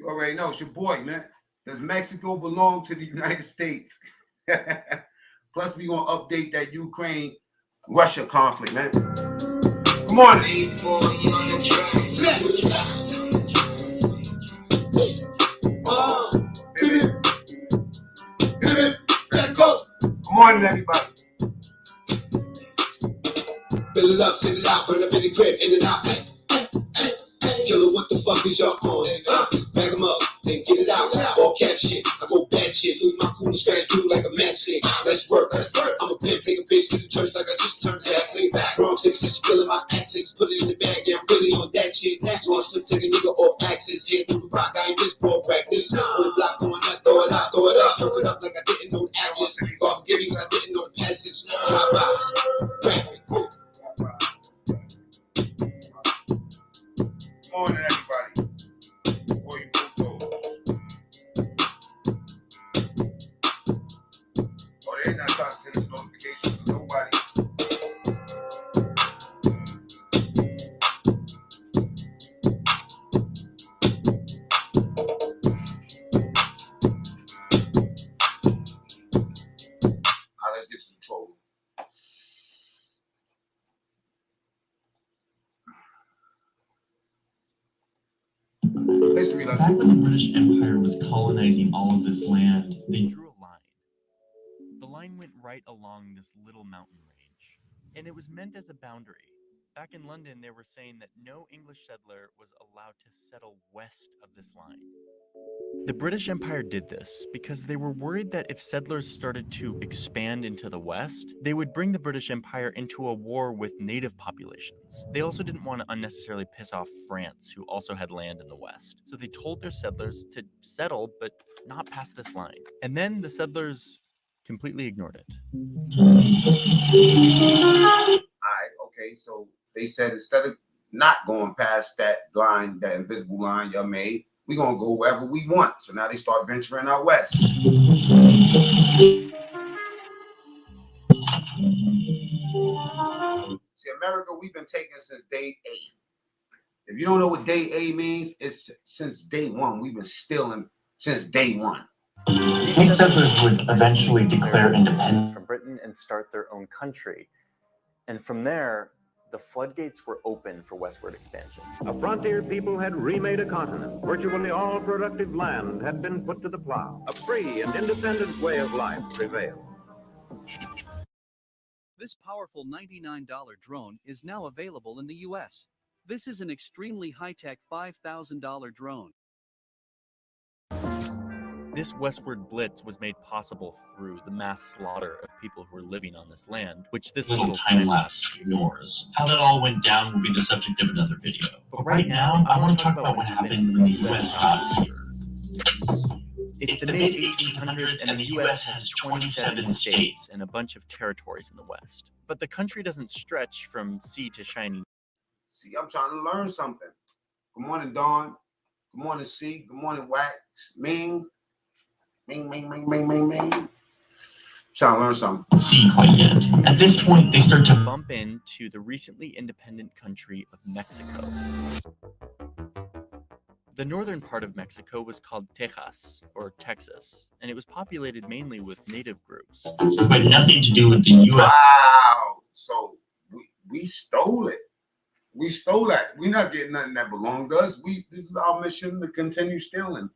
You already know it's your boy, man. Does Mexico belong to the United States? Plus, we gonna update that Ukraine-Russia conflict, man. Come on. Good morning, everybody. Fill it up, send it out, burn up in the crib, in and out. Killer, what the fuck is y'all on? Bag them up, then get it out. All cap shit, I go bad shit. Lose my cool and scratch through like a matchstick. Let's work, let's work. I'm a pimp, take a bitch to the church like I just turned half. Lay back, wrong six, she feeling my antics. Put it in the bag, yeah, I'm really on that shit. Launch flip, take a nigga off axis. Here through the rock, I ain't just ball practice. On the block, going out, throw it out, throw it up. Throw it up like I didn't know the atlas. God forgive me, cause I didn't know the passes. Drop out, crack it. Good morning, everybody. Before you move those. Oh, they're not trying to send us notifications to nobody. All right, let's get to the troll. History lesson. Back when the British Empire was colonizing all of this land, they drew a line. The line went right along this little mountain range, and it was meant as a boundary. Back in London, they were saying that no English settler was allowed to settle west of this line. The British Empire did this because they were worried that if settlers started to expand into the west, they would bring the British Empire into a war with native populations. They also didn't want to unnecessarily piss off France, who also had land in the west. So they told their settlers to settle, but not past this line. And then the settlers completely ignored it. All right, okay, so they said instead of not going past that line, that invisible line y'all made, we're going to go wherever we want. So now they start venturing out west. See, America, we've been taking since day A. If you don't know what day A means, it's since day one. We've been stealing since day one. These settlers would eventually declare independence from Britain and start their own country. And from there, the floodgates were open for westward expansion. A frontier people had remade a continent. Virtually all productive land had been put to the plow. A free and independent way of life prevailed. This powerful $99 drone is now available in the U.S. This is an extremely high-tech $5,000 drone. This westward blitz was made possible through the mass slaughter of people who were living on this land, which this little time-lapse ignores. How that all went down will be the subject of another video. But right now, I want to talk about what happened when the U.S. got here. It's the mid-1800s, and the U.S. has 27 states and a bunch of territories in the West. But the country doesn't stretch from sea to shining. See, I'm trying to learn something. Good morning, Dawn. Good morning, C. Good morning, Wax. Ming. Ming. Trying to learn something. See quite yet. At this point, they start to bump into the recently independent country of Mexico. The northern part of Mexico was called Texas, or Texas, and it was populated mainly with native groups. But nothing to do with the U.S. Wow. So we stole it. We stole that. We're not getting nothing that belonged to us. This is our mission to continue stealing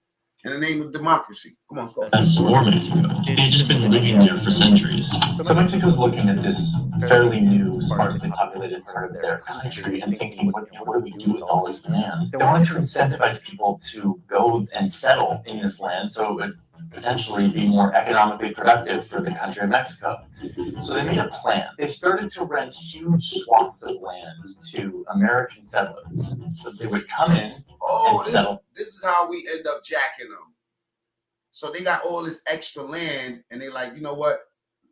in the name of democracy. Come on, Scott. That's or Mexico. They've just been living there for centuries. So Mexico's looking at this fairly new, sparsely populated part of their country and thinking, what do we do with all this land? They wanted to incentivize people to go and settle in this land so it would potentially be more economically productive for the country of Mexico. So they made a plan. They started to rent huge swaths of land to American settlers. So they would come in and settle. This is how we end up jacking them. So they got all this extra land, and they like, you know what?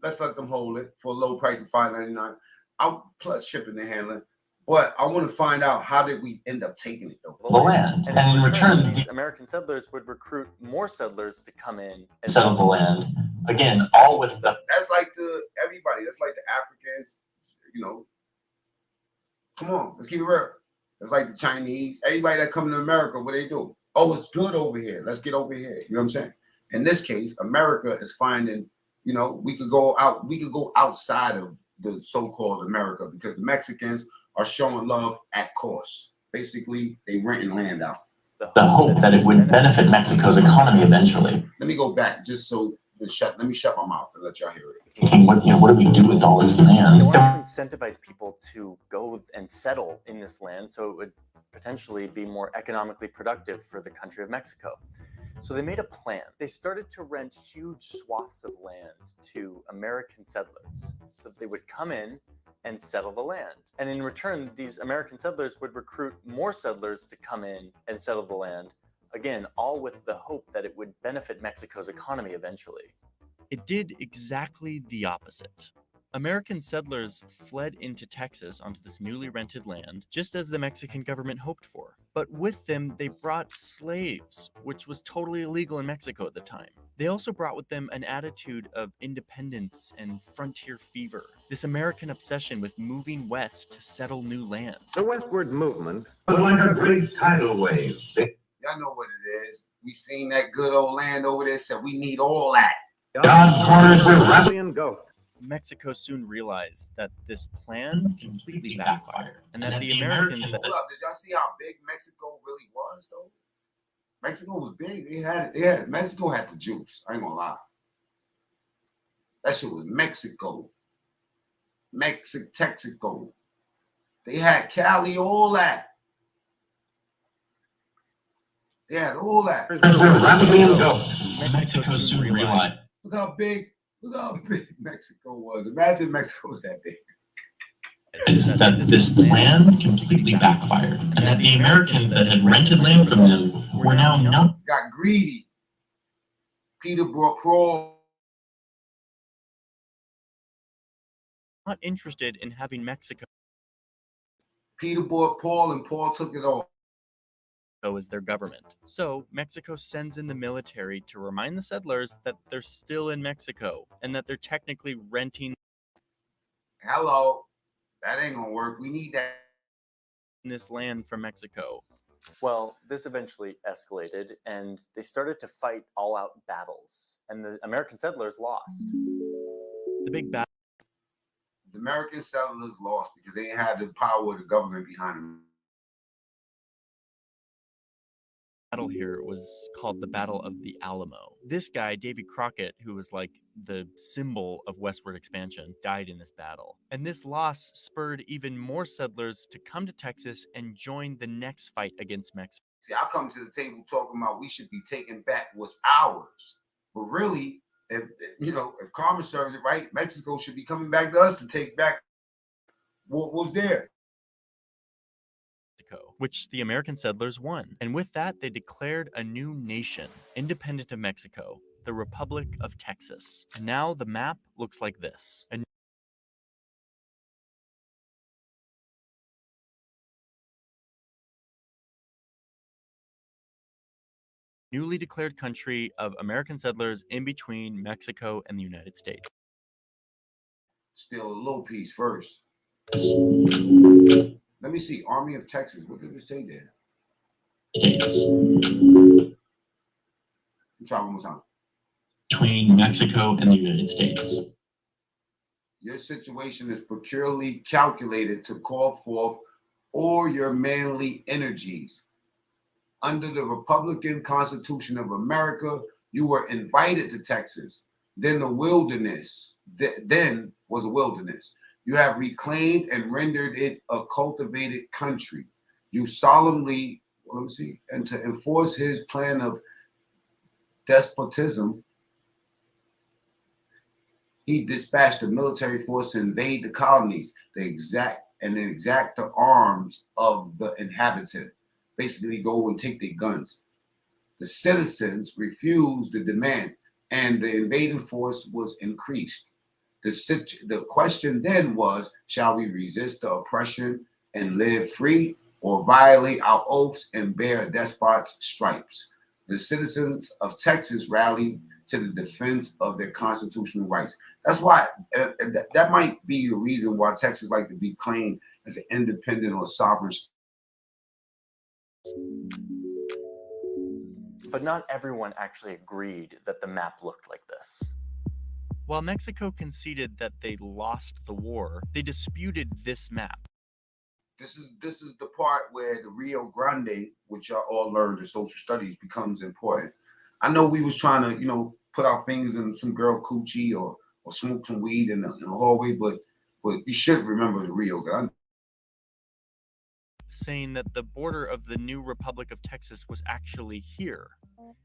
Let's let them hold it for a low price of $5.99. Plus shipping and handling. But I want to find out, how did we end up taking it, though? The land. And in return, these American settlers would recruit more settlers to come in and settle the land. Again, all with the... That's like everybody. That's like the Africans, you know. Come on, let's keep it real. It's like the Chinese. Everybody that come to America, what they do? Oh, it's good over here. Let's get over here. You know what I'm saying? In this case, America is finding, you know, we could go outside of the so-called America because the Mexicans are showing love at cost. Basically, they renting land out. The hope that it would benefit Mexico's economy eventually. Let me go back just so let me shut my mouth and let y'all hear it. Thinking, what do we do with all this land? They wanted to incentivize people to go and settle in this land so it would potentially be more economically productive for the country of Mexico. So they made a plan. They started to rent huge swaths of land to American settlers so that they would come in and settle the land. And in return, these American settlers would recruit more settlers to come in and settle the land. Again, all with the hope that it would benefit Mexico's economy eventually. It did exactly the opposite. American settlers fled into Texas onto this newly rented land, just as the Mexican government hoped for. But with them, they brought slaves, which was totally illegal in Mexico at the time. They also brought with them an attitude of independence and frontier fever, this American obsession with moving west to settle new land. The westward movement was like a great tidal wave. Y'all know what it is. We seen that good old land over there, said we need all that. God's words were rapidly engulfed. Mexico soon realized that this plan completely backfired, and that the Americans... Hold up, did y'all see how big Mexico really was, though? Mexico was big. Mexico had the juice. I ain't gonna lie. That shit was Mexico. Texaco. They had Cali, all that. They had all that. Rapidly engulfed. Mexico soon realized. Look how big Mexico was. Imagine Mexico was that big. That this plan completely backfired, and that the Americans that had rented land from them were now got greedy. Peter brought crawl. Not interested in having Mexico Peter bought Paul, and Paul took it all. as their government. So Mexico sends in the military to remind the settlers that they're still in Mexico and that they're technically renting. Hello, that ain't gonna work. We need that. This land from Mexico. Well, this eventually escalated and they started to fight all-out battles, and the American settlers lost. The big battle. The American settlers lost because they had the power of the government behind them. Battle here was called the Battle of the Alamo. This guy, Davy Crockett, who was like the symbol of westward expansion, died in this battle. And this loss spurred even more settlers to come to Texas and join the next fight against Mexico. See, I come to the table talking about we should be taking back what's ours. But really, if karma serves it right, Mexico should be coming back to us to take back what was there. Which the American settlers won. And with that, they declared a new nation, independent of Mexico, the Republic of Texas. And now the map looks like this. A newly declared country of American settlers in between Mexico and the United States. Still a low piece first. Let me see. Army of Texas. What does it say there? States. Try one more time. Between Mexico and the United States. Your situation is peculiarly calculated to call forth all your manly energies. Under the Republican Constitution of America, you were invited to Texas. Then the wilderness, then was a wilderness. You have reclaimed and rendered it a cultivated country. You solemnly, and to enforce his plan of despotism, he dispatched a military force to invade the colonies, exact the arms of the inhabitant. Basically, go and take their guns. The citizens refused the demand, and the invading force was increased. The question then was, shall we resist the oppression and live free, or violate our oaths and bear a despot's stripes? The citizens of Texas rallied to the defense of their constitutional rights. That's why that might be the reason why Texas like to be claimed as an independent or sovereign state. But not everyone actually agreed that the map looked like this. While Mexico conceded that they lost the war, they disputed this map. This is the part where the Rio Grande, which y'all all learned in social studies, becomes important. I know we was trying to, put our fingers in some girl coochie or smoke some weed in the hallway, but you should remember the Rio Grande. Saying that the border of the new Republic of Texas was actually here,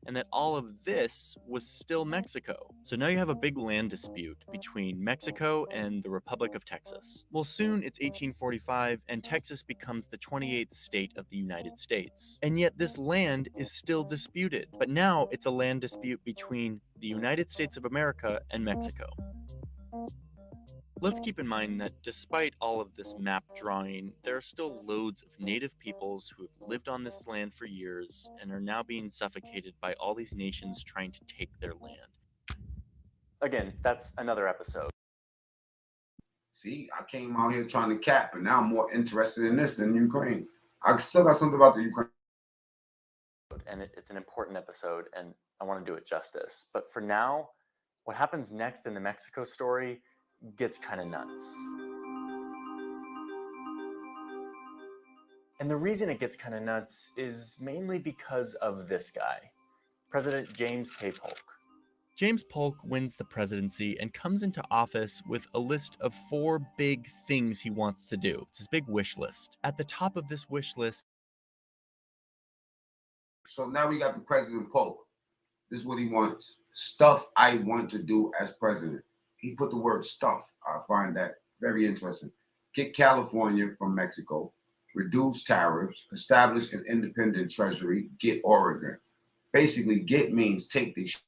and that all of this was still Mexico. So now you have a big land dispute between Mexico and the Republic of Texas. Well, soon it's 1845, and Texas becomes the 28th state of the United States. And yet this land is still disputed. But now it's a land dispute between the United States of America and Mexico. Let's keep in mind that despite all of this map drawing, there are still loads of native peoples who have lived on this land for years and are now being suffocated by all these nations trying to take their land. Again, that's another episode. See, I came out here trying to cap, and now I'm more interested in this than Ukraine. I still got something about the Ukraine. And it's an important episode, and I want to do it justice. But for now, what happens next in the Mexico story gets kind of nuts. And the reason it gets kind of nuts is mainly because of this guy, President James K. Polk. James Polk wins the presidency and comes into office with a list of 4 big things he wants to do. It's his big wish list. At the top of this wish list. So now we got the President Polk. This is what he wants. Stuff I want to do as president. He put the word stuff. I find that very interesting. Get California from Mexico, reduce tariffs, establish an independent treasury, get Oregon. Basically, get means take these.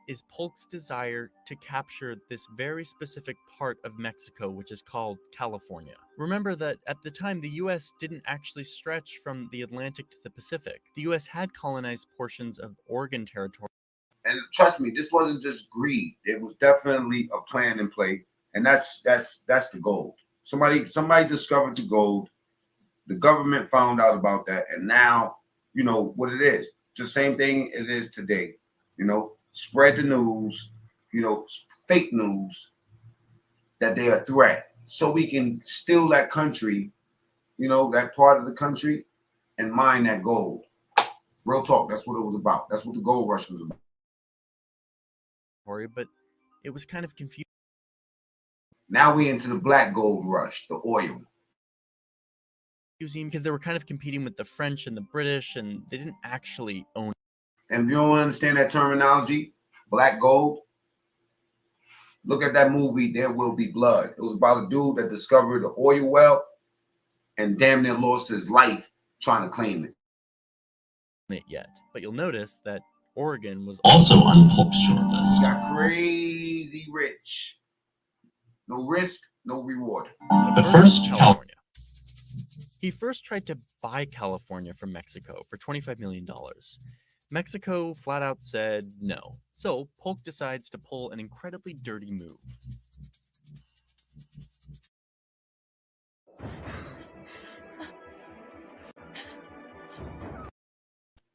Is Polk's desire to capture this very specific part of Mexico, which is called California. Remember that at the time, the US didn't actually stretch from the Atlantic to the Pacific. The US had colonized portions of Oregon territory. And trust me, this wasn't just greed. It was definitely a plan in play, and that's the gold. Somebody discovered the gold. The government found out about that, and now you know what it is. It's the same thing it is today. Spread the news. Fake news that they're a threat, so we can steal that country. That part of the country, and mine that gold. Real talk. That's what it was about. That's what the gold rush was about. But it was kind of confusing. Now we into the black gold rush, the oil. Because they were kind of competing with the French and the British, and they didn't actually own. And if you don't understand that terminology, black gold, look at that movie, There Will Be Blood. It was about a dude that discovered the oil well and damn near lost his life trying to claim it. Yet. But you'll notice that Oregon was Also on Polk's shortlist. Got crazy rich. No risk, no reward. But first, California. He first tried to buy California from Mexico for $25 million. Mexico flat out said no. So Polk decides to pull an incredibly dirty move.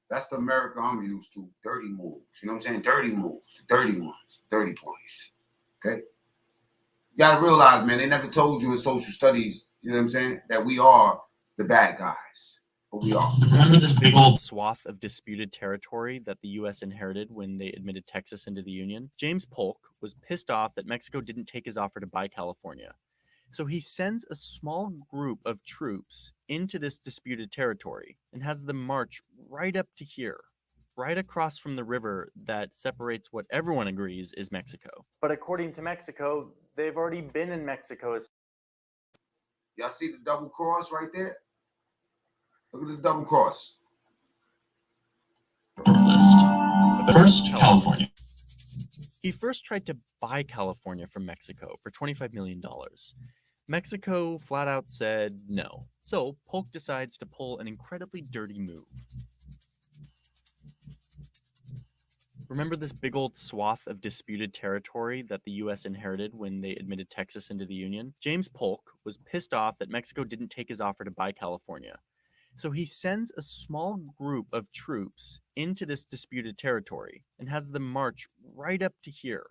That's the America I'm used to. Dirty moves. You know what I'm saying? Dirty moves. The dirty ones. Dirty boys. Okay? You gotta realize, man, they never told you in social studies, you know what I'm saying, that we are the bad guys. But we are. Remember this big old swath of disputed territory that the U.S. inherited when they admitted Texas into the Union? James Polk was pissed off that Mexico didn't take his offer to buy California. So he sends a small group of troops into this disputed territory and has them march right up to here, right across from the river that separates what everyone agrees is Mexico. But according to Mexico, they've already been in Mexico. Y'all see the double cross right there? Look at the double cross. Shortlist. First, California. He first tried to buy California from Mexico for $25 million. Mexico flat out said no. So Polk decides to pull an incredibly dirty move. Remember this big old swath of disputed territory that the U.S. inherited when they admitted Texas into the Union? James Polk was pissed off that Mexico didn't take his offer to buy California. So he sends a small group of troops into this disputed territory and has them march right up to here,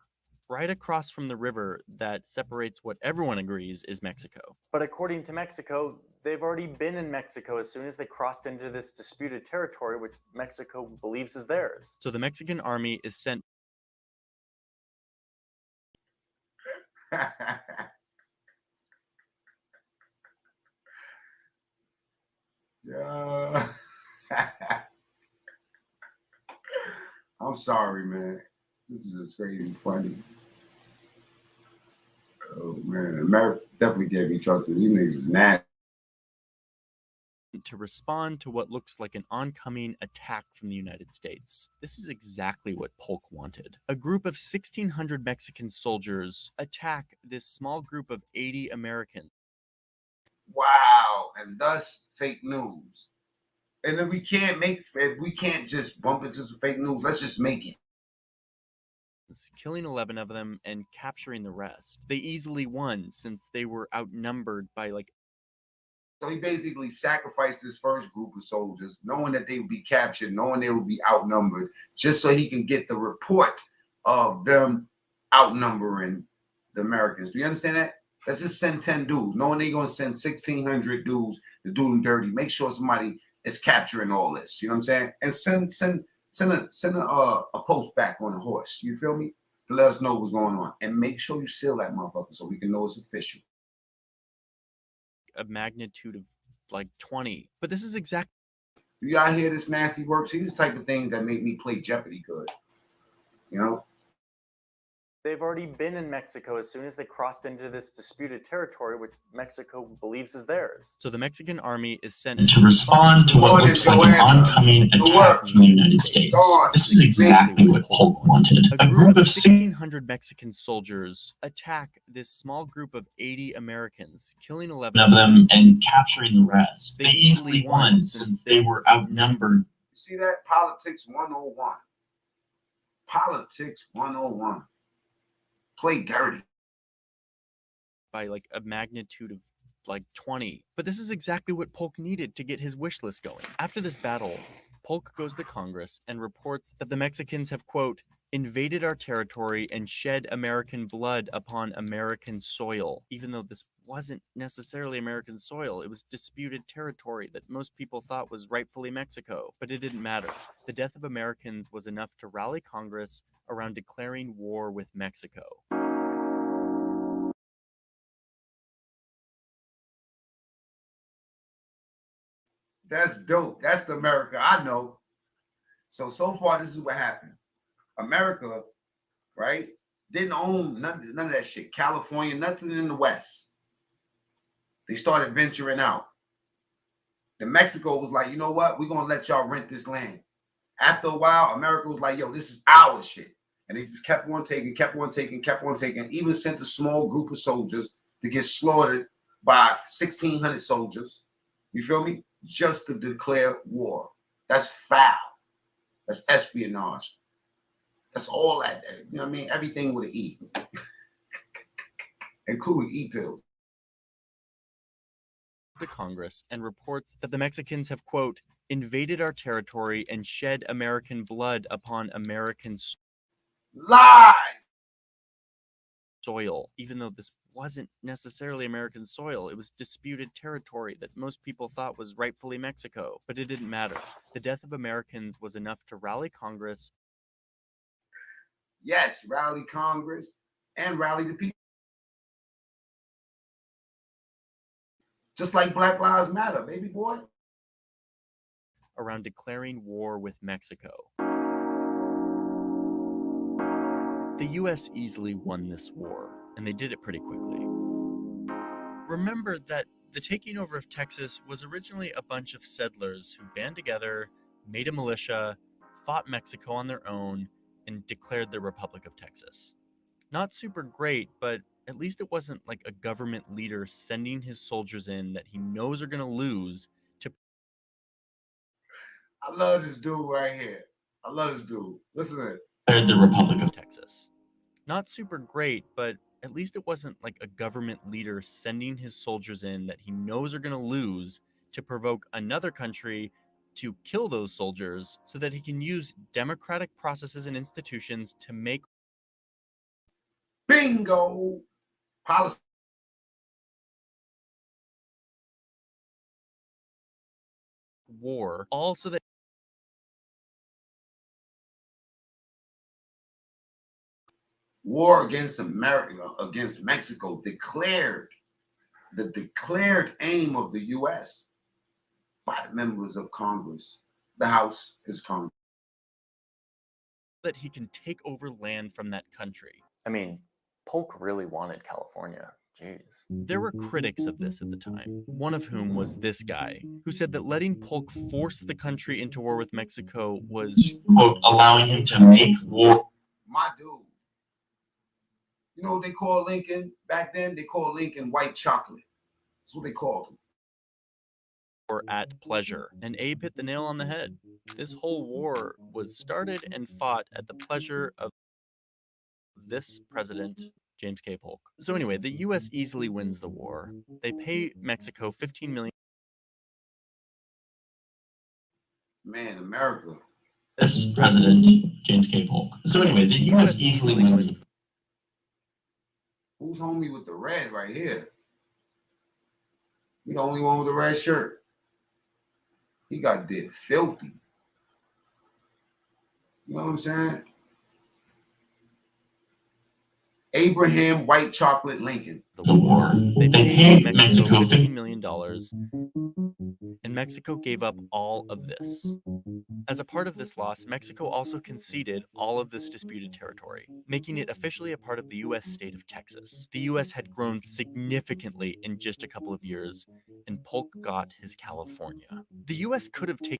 right across from the river that separates what everyone agrees is Mexico. But according to Mexico, they've already been in Mexico as soon as they crossed into this disputed territory, which Mexico believes is theirs. So the Mexican army is sent Yeah. I'm sorry, man. This is just crazy funny. Oh man, America definitely can't be trusted. These niggas is nasty. to respond to what looks like an oncoming attack from the United States. This is exactly what Polk wanted. A group of 1,600 Mexican soldiers attack this small group of 80 Americans. Wow, and thus fake news. And if we can't just bump into some fake news, let's just make it. Killing 11 of them and capturing the rest. They easily won since they were outnumbered by like. So he basically sacrificed his first group of soldiers, knowing that they would be captured, knowing they would be outnumbered, just so he can get the report of them outnumbering the Americans. Do you understand that? Let's just send 10 dudes, knowing they're going to send 1,600 dudes to do them dirty. Make sure somebody is capturing all this. You know what I'm saying? And send a post back on a horse. You feel me? To let us know what's going on. And make sure you seal that motherfucker so we can know it's official. A magnitude of like 20. But this is exactly. You gotta hear this nasty work. See, this type of things that make me play Jeopardy good. You know? They've already been in Mexico as soon as they crossed into this disputed territory, which Mexico believes is theirs. So the Mexican army is sent to respond to what looks like an oncoming attack from the United States. This is exactly what Polk wanted. A group of 1,600 Mexican soldiers attack this small group of 80 Americans, killing 11 of them and capturing the rest. They easily won since they were outnumbered. You see that? Politics 101. Politics 101. Play dirty. By like a magnitude of like 20. But this is exactly what Polk needed to get his wish list going. After this battle, Polk goes to Congress and reports that the Mexicans have, quote, invaded our territory and shed American blood upon American soil. Even though this wasn't necessarily American soil, it was disputed territory that most people thought was rightfully Mexico. But it didn't matter. The death of Americans was enough to rally Congress around declaring war with Mexico. That's dope. That's the America I know. So far, this is what happened. America, right, didn't own none of that shit. California, nothing in the West. They started venturing out. Then Mexico was like, you know what? We're going to let y'all rent this land. After a while, America was like, yo, this is our shit. And they just kept on taking, even sent a small group of soldiers to get slaughtered by 1,600 soldiers. You feel me? Just to declare war. That's foul. That's espionage. That's all that. You know what I mean? Everything with an E. Including E-pills. To Congress and reports that the Mexicans have, quote, invaded our territory and shed American blood upon American Lie! soil. Even though this wasn't necessarily American soil, it was disputed territory that most people thought was rightfully Mexico. But it didn't matter. The death of Americans was enough to rally Congress. Yes, rally Congress and rally the people. Just like Black Lives Matter, baby boy. Around declaring war with Mexico. The US easily won this war, and they did it pretty quickly. Remember that the taking over of Texas was originally a bunch of settlers who band together, made a militia, fought Mexico on their own, and declared the Republic of Texas. Not super great, but at least it wasn't like a government leader sending his soldiers in that he knows are going to lose to. I love this dude right here. I love this dude. Listen to it. Declared the Republic of Texas. Not super great, but at least it wasn't like a government leader sending his soldiers in that he knows are going to lose to provoke another country to kill those soldiers so that he can use democratic processes and institutions to make Bingo. Policy. war, all so that War against America, against Mexico, declared the declared aim of the U.S. by the members of Congress. The House is Congress. that he can take over land from that country. I mean, Polk really wanted California. Jeez. There were critics of this at the time, one of whom was this guy, who said that letting Polk force the country into war with Mexico was, quote, allowing him to make war. My dude. You know what they call Lincoln back then? They called Lincoln white chocolate. That's what they called him. or at pleasure. And Abe hit the nail on the head. This whole war was started and fought at the pleasure of this president, James K. Polk. So anyway, the US easily wins the war. They pay Mexico $15 million. Man, America. This president, James K. Polk. So anyway, the U.S. easily wins. Who's homie with the red right here? He the only one with the red shirt. He got did filthy. You know what I'm saying? Abraham White Chocolate Lincoln. The war. They paid Mexico $15 million, and Mexico gave up all of this. As a part of this loss, Mexico also conceded all of this disputed territory, making it officially a part of the U.S. state of Texas. The U.S. had grown significantly in just a couple of years, and Polk got his California. The U.S. could have taken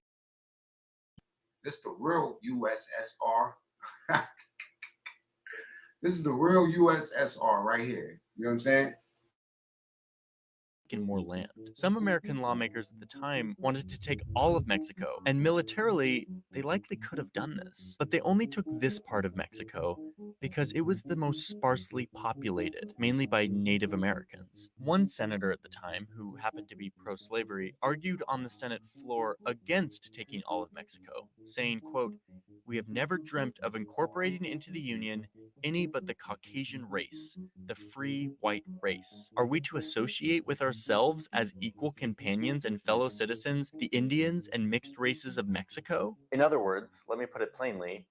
This the real USSR. This is the real USSR right here. You know what I'm saying? more land. Some American lawmakers at the time wanted to take all of Mexico, and militarily, they likely could have done this. But they only took this part of Mexico because it was the most sparsely populated, mainly by Native Americans. One senator at the time, who happened to be pro-slavery, argued on the Senate floor against taking all of Mexico, saying, quote, "We have never dreamt of incorporating into the Union any but the Caucasian race, the free white race. Are we to associate with ourselves as equal companions and fellow citizens the Indians and mixed races of Mexico?" In other words, let me put it plainly,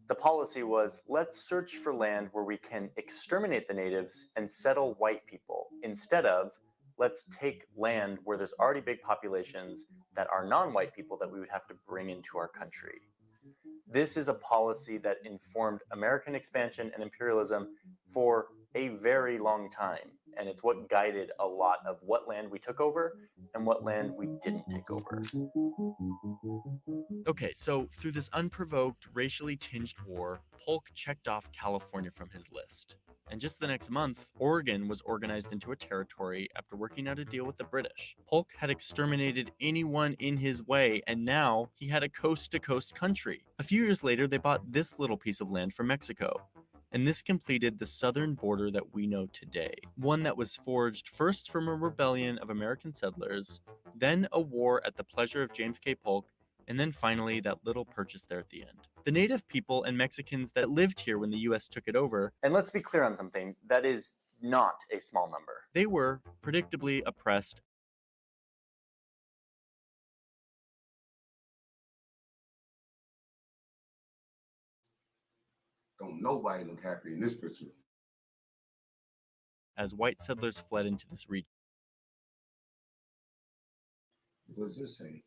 the policy was, let's search for land where we can exterminate the natives and settle white people, instead of, let's take land where there's already big populations that are non-white people that we would have to bring into our country. This is a policy that informed American expansion and imperialism for a very long time, and it's what guided a lot of what land we took over and what land we didn't take over. Okay, so through this unprovoked, racially tinged war, Polk checked off California from his list. And just the next month, Oregon was organized into a territory after working out a deal with the British. Polk had exterminated anyone in his way, and now he had a coast-to-coast country. A few years later, they bought this little piece of land from Mexico. And this completed the southern border that we know today. One that was forged first from a rebellion of American settlers, then a war at the pleasure of James K. Polk, and then finally that little purchase there at the end. The native people and Mexicans that lived here when the US took it over, And let's be clear on something, that is not a small number. they were predictably oppressed. Don't nobody look happy in this picture. As white settlers fled into this region. What does this say?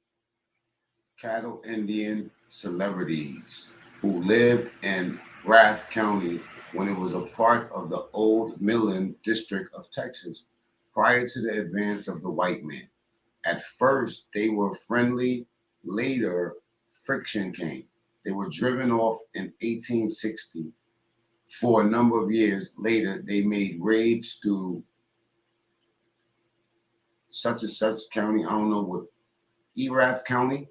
Cattle Indian celebrities who lived in Rath County when it was a part of the old Midland District of Texas prior to the advance of the white man. At first, they were friendly. Later, friction came. They were driven off in 1860. For a number of years later, they made raids to such and such county, I don't know what, Erath County,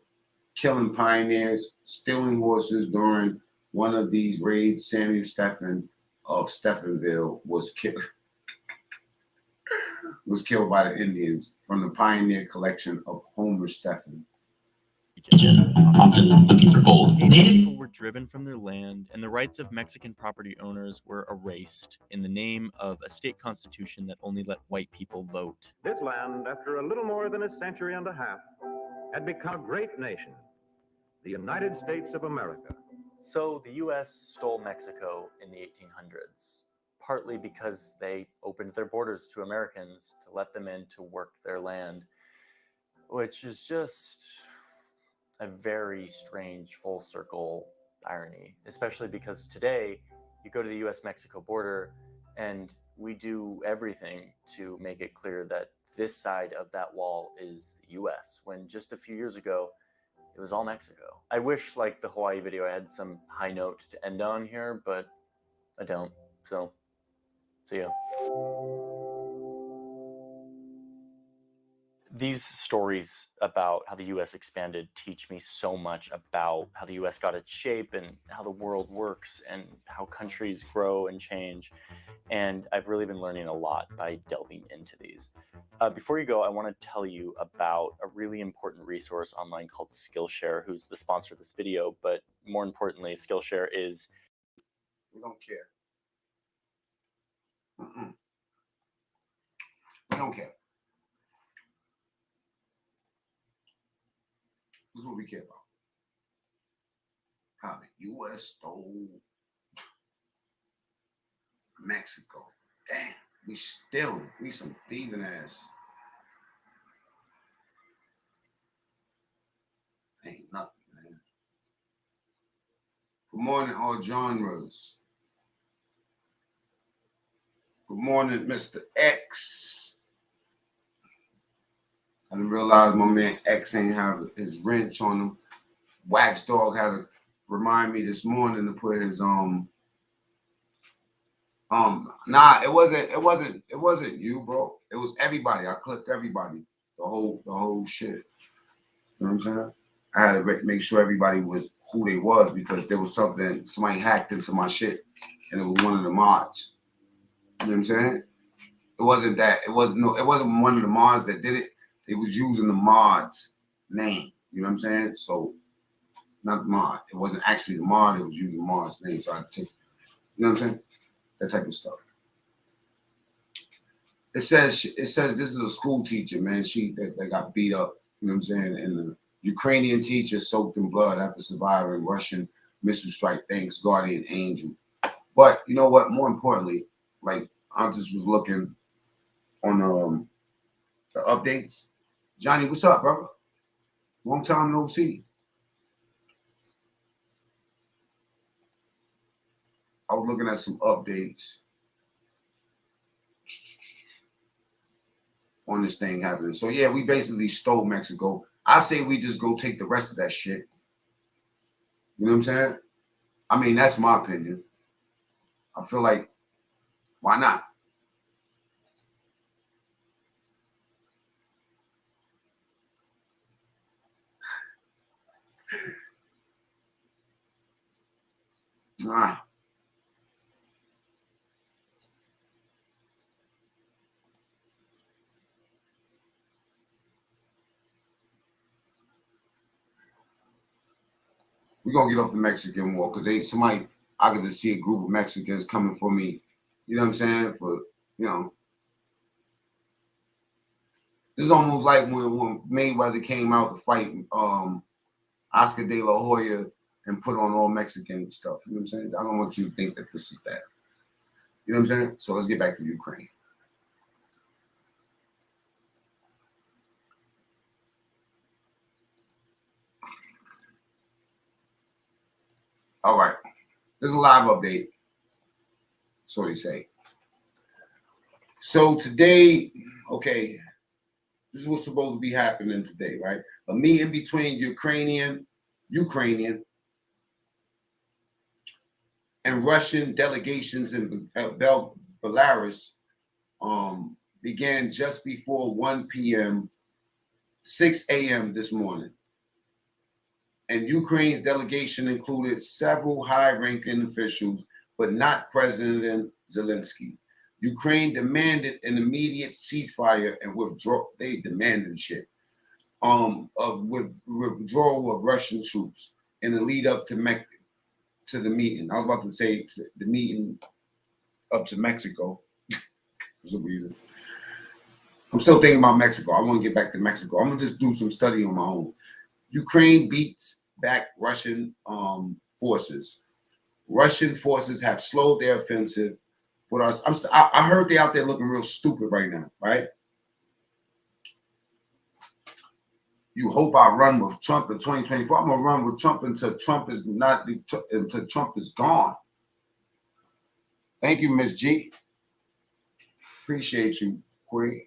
killing pioneers, stealing horses. During one of these raids, Samuel Stephen of Stephenville was killed. was killed by the Indians from the pioneer collection of Homer Stephan. Region, often looking for gold. Native Native people were driven from their land, and the rights of Mexican property owners were erased in the name of a state constitution that only let white people vote. This land, after a little more than a century and a half, had become a great nation, the United States of America. So the US stole Mexico in the 1800s, partly because they opened their borders to Americans to let them in to work their land, which is just a very strange full circle irony, especially because today you go to the US-Mexico border and we do everything to make it clear that this side of that wall is the US, when just a few years ago, it was all Mexico. I wish, like the Hawaii video, I had some high note to end on here, but I don't. So, see ya. These stories about how the US expanded teach me so much about how the US got its shape and how the world works and how countries grow and change. And I've really been learning a lot by delving into these. Before you go, I want to tell you about a really important resource online called Skillshare, who's the sponsor of this video. But more importantly, Skillshare is... We don't care. We don't care. This is what we care about. How the U.S. stole Mexico. Damn, we stealing. We some thieving ass. Ain't nothing, man. Good morning, all genres. Good morning, Mr. X. I didn't realize my man X ain't have his wrench on him. Wax Dog had to remind me this morning to put his nah, it wasn't you, bro. It was everybody. I clipped everybody. The whole shit. You know what I'm saying? I had to make sure everybody was who they was, because there was something, somebody hacked into my shit and it was one of the mods. You know what I'm saying? It wasn't that. It wasn't one of the mods that did it. It was using the mod's name. You know what I'm saying? So, not the mod. It wasn't actually the mod. It was using mod's name. So I had to take, you know what I'm saying? That type of stuff. It says this is a school teacher, man. That got beat up. You know what I'm saying? And the Ukrainian teacher soaked in blood after surviving Russian missile strike. Thanks, guardian angel. But you know what? More importantly, like I just was looking on the updates. Johnny, what's up, brother? Long time no see. I was looking at some updates on this thing happening. So yeah, we basically stole Mexico. I say we just go take the rest of that shit. You know what I'm saying? I mean, that's my opinion. I feel like, why not? Ah. We're gonna get off the Mexican war because I could just see a group of Mexicans coming for me. You know what I'm saying? This is almost like when Mayweather came out to fight Oscar De La Hoya and put on all Mexican stuff. You know what I'm saying? I don't want you to think that this is that. You know what I'm saying? So let's get back to Ukraine. All right. There's a live update. So they say. So today, okay, this is what's supposed to be happening today, right? A meeting between Ukrainian and Russian delegations in Belarus began just before 1 p.m., 6 a.m. this morning. And Ukraine's delegation included several high-ranking officials, but not President Zelensky. Ukraine demanded an immediate ceasefire and withdraw. They demanded shit. Of withdrawal of Russian troops in the lead up to the meeting. I was about to say the meeting up to Mexico. For some reason. I'm still thinking about Mexico. I want to get back to Mexico. I'm gonna just do some study on my own. Ukraine beats back Russian forces. Russian forces have slowed their offensive. But I heard they out there looking real stupid right now, right? You hope I run with Trump in 2024. I'm gonna run with Trump until Trump is gone. Thank you, Miss G. Appreciate you, Queen.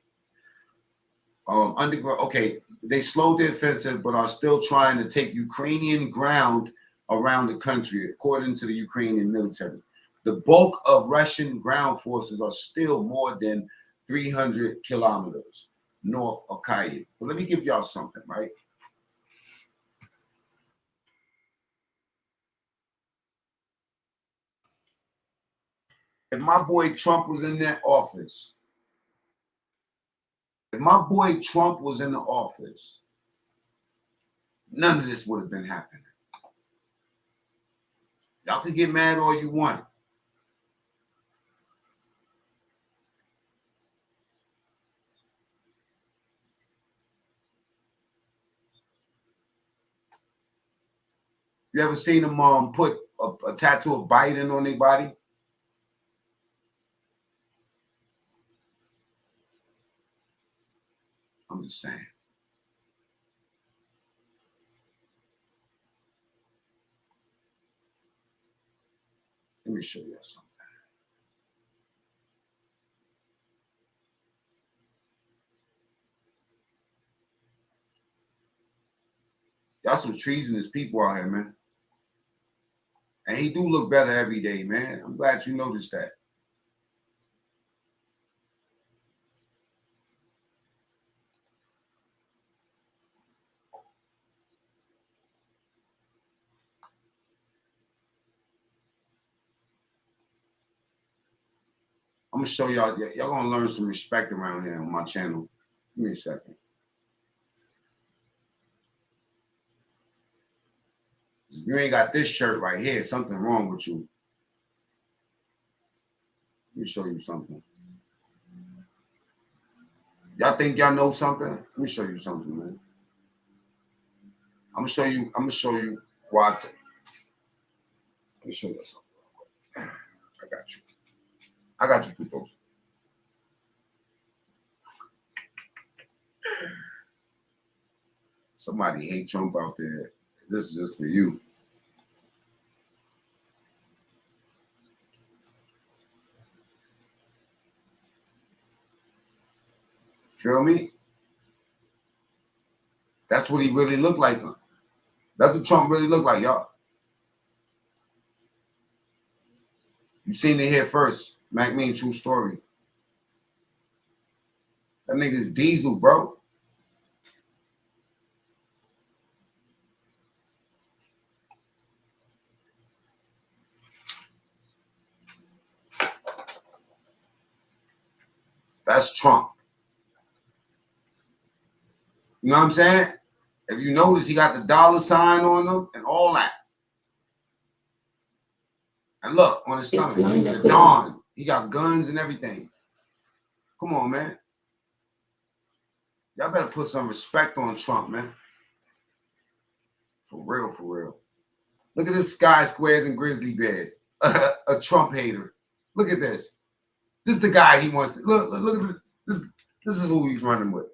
Underground. Okay, they slowed their offensive, but are still trying to take Ukrainian ground around the country, according to the Ukrainian military. The bulk of Russian ground forces are still more than 300 kilometers north of Kyiv. But let me give y'all something, right? If my boy Trump was in that office, none of this would have been happening. Y'all can get mad all you want. You ever seen them put a tattoo of Biden on their body? I'm just saying. Let me show you something. Y'all some treasonous people out here, man. And he do look better every day, man. I'm glad you noticed that. I'm gonna show y'all. Y'all gonna learn some respect around here on my channel. Give me a second. If you ain't got this shirt right here, something wrong with you. Let me show you something. Y'all think y'all know something? Let me show you something, man. I'm gonna show you why. Let me show you something. I got you, people. Somebody hate Trump out there. This is just for you. Feel me? That's what he really looked like. That's what Trump really looked like, y'all. You seen it here first. macmean true story. That nigga's diesel, bro. That's Trump. You know what I'm saying? If you notice, he got the dollar sign on him and all that. And look, on his stomach, the Dawn. He got guns and everything. Come on, man. Y'all better put some respect on Trump, man. For real, for real. Look at this Sky Squares and Grizzly Bears. A Trump hater. Look at this. This is the guy he wants to look at this. This is who he's running with.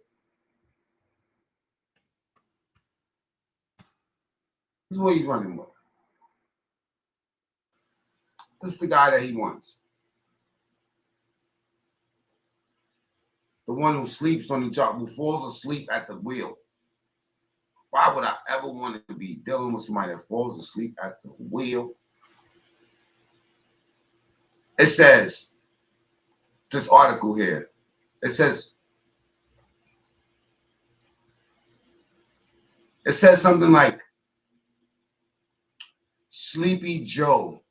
This is what he's running with. This is the guy that he wants. The one who sleeps on the job, who falls asleep at the wheel. Why would I ever want to be dealing with somebody that falls asleep at the wheel? It says, this article here, it says something like, Sleepy Joe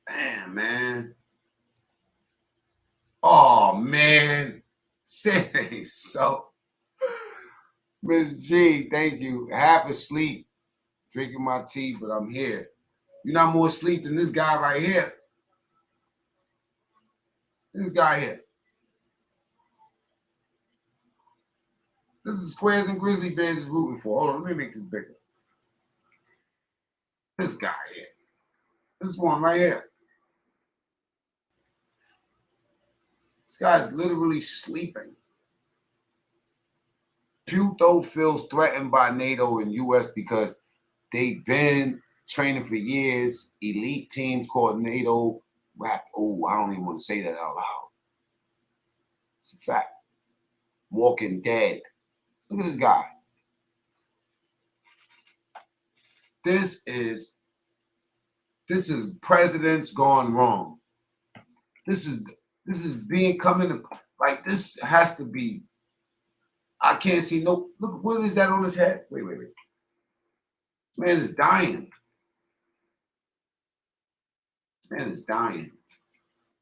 Damn, man. Oh, man. Say so. Miss G, thank you. Half asleep, drinking my tea, but I'm here. You're not more asleep than this guy right here. This guy here. This is Squares and Grizzly Bears is rooting for. Hold on, let me make this bigger. This guy here. This one right here. This guy's literally sleeping. Puto feels threatened by NATO and U.S. because they've been training for years. Elite teams called NATO rap. Oh, I don't even want to say that out loud. It's a fact. Walking Dead. Look at this guy. This is presidents gone wrong. This is being coming to, like, this has to be. I can't see no. Look, what is that on his head? Wait. Man is dying. Man is dying.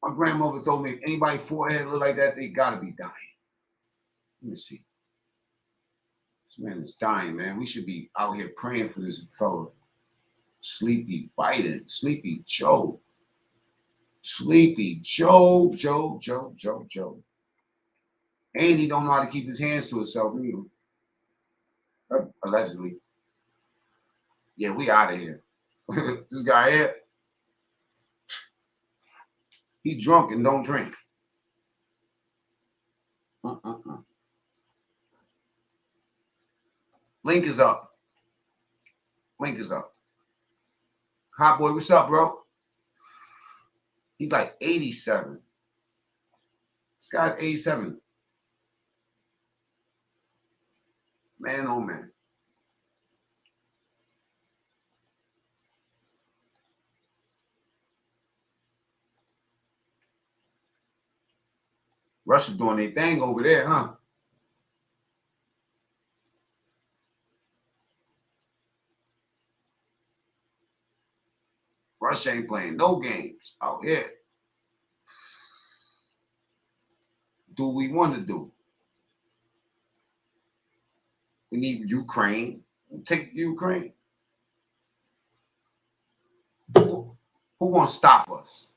My grandmother told me if anybody forehead look like that, they gotta be dying. Let me see. This man is dying, man. We should be out here praying for this fellow. Sleepy Biden, Sleepy Joe. Sleepy Joe. And he don't know how to keep his hands to himself either. Allegedly. Yeah, we out of here. This guy here. He's drunk and don't drink. Link is up. Hot boy, what's up, bro? He's like 87. This guy's 87. Man, oh man. Russia doing their thing over there, huh? Russia ain't playing no games out here. Do we want to do? We need Ukraine. Take Ukraine. Who wants to stop us?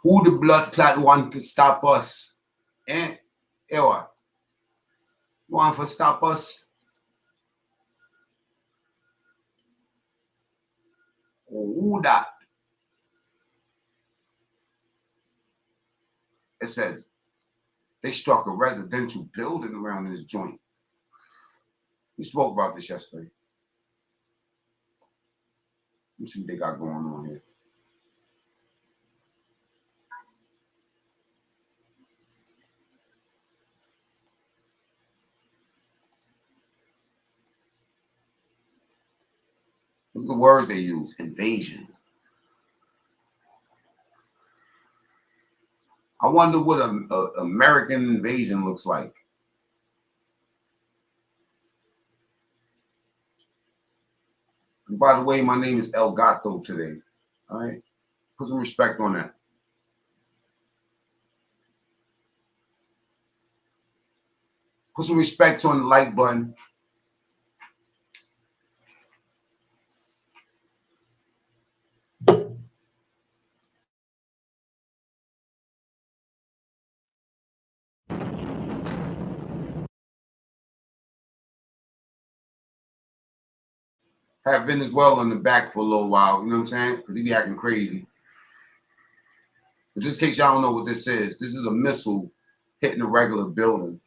Who the blood clot want to stop us? Eh? Ewa. Want to stop us? Who that? It says they struck a residential building around this joint. We spoke about this yesterday. Let's see what they got going on here. Look at the words they use. Invasion. I wonder what an American invasion looks like. And by the way, my name is El Gato today. All right? Put some respect on that. Put some respect on the like button. Have Venezuela in the back for a little while, you know what I'm saying? Because he be acting crazy. But just in case y'all don't know what this is a missile hitting a regular building.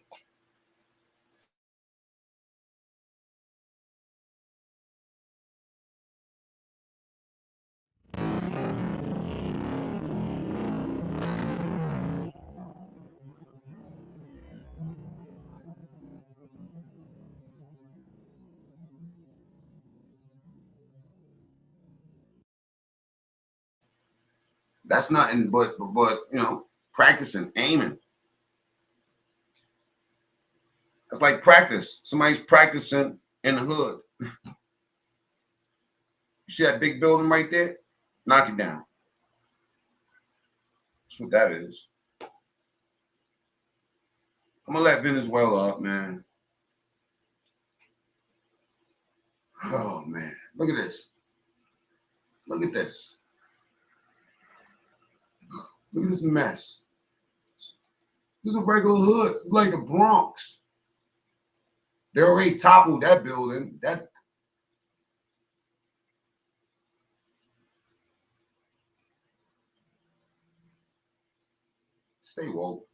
That's nothing but you know, practicing, aiming. It's like practice. Somebody's practicing in the hood. You see that big building right there? Knock it down. That's what that is. I'm gonna let Venezuela up, man. Oh man, look at this. Look at this. Look at this mess. This is a regular hood. It's like the Bronx. They already toppled that building. That stay woke.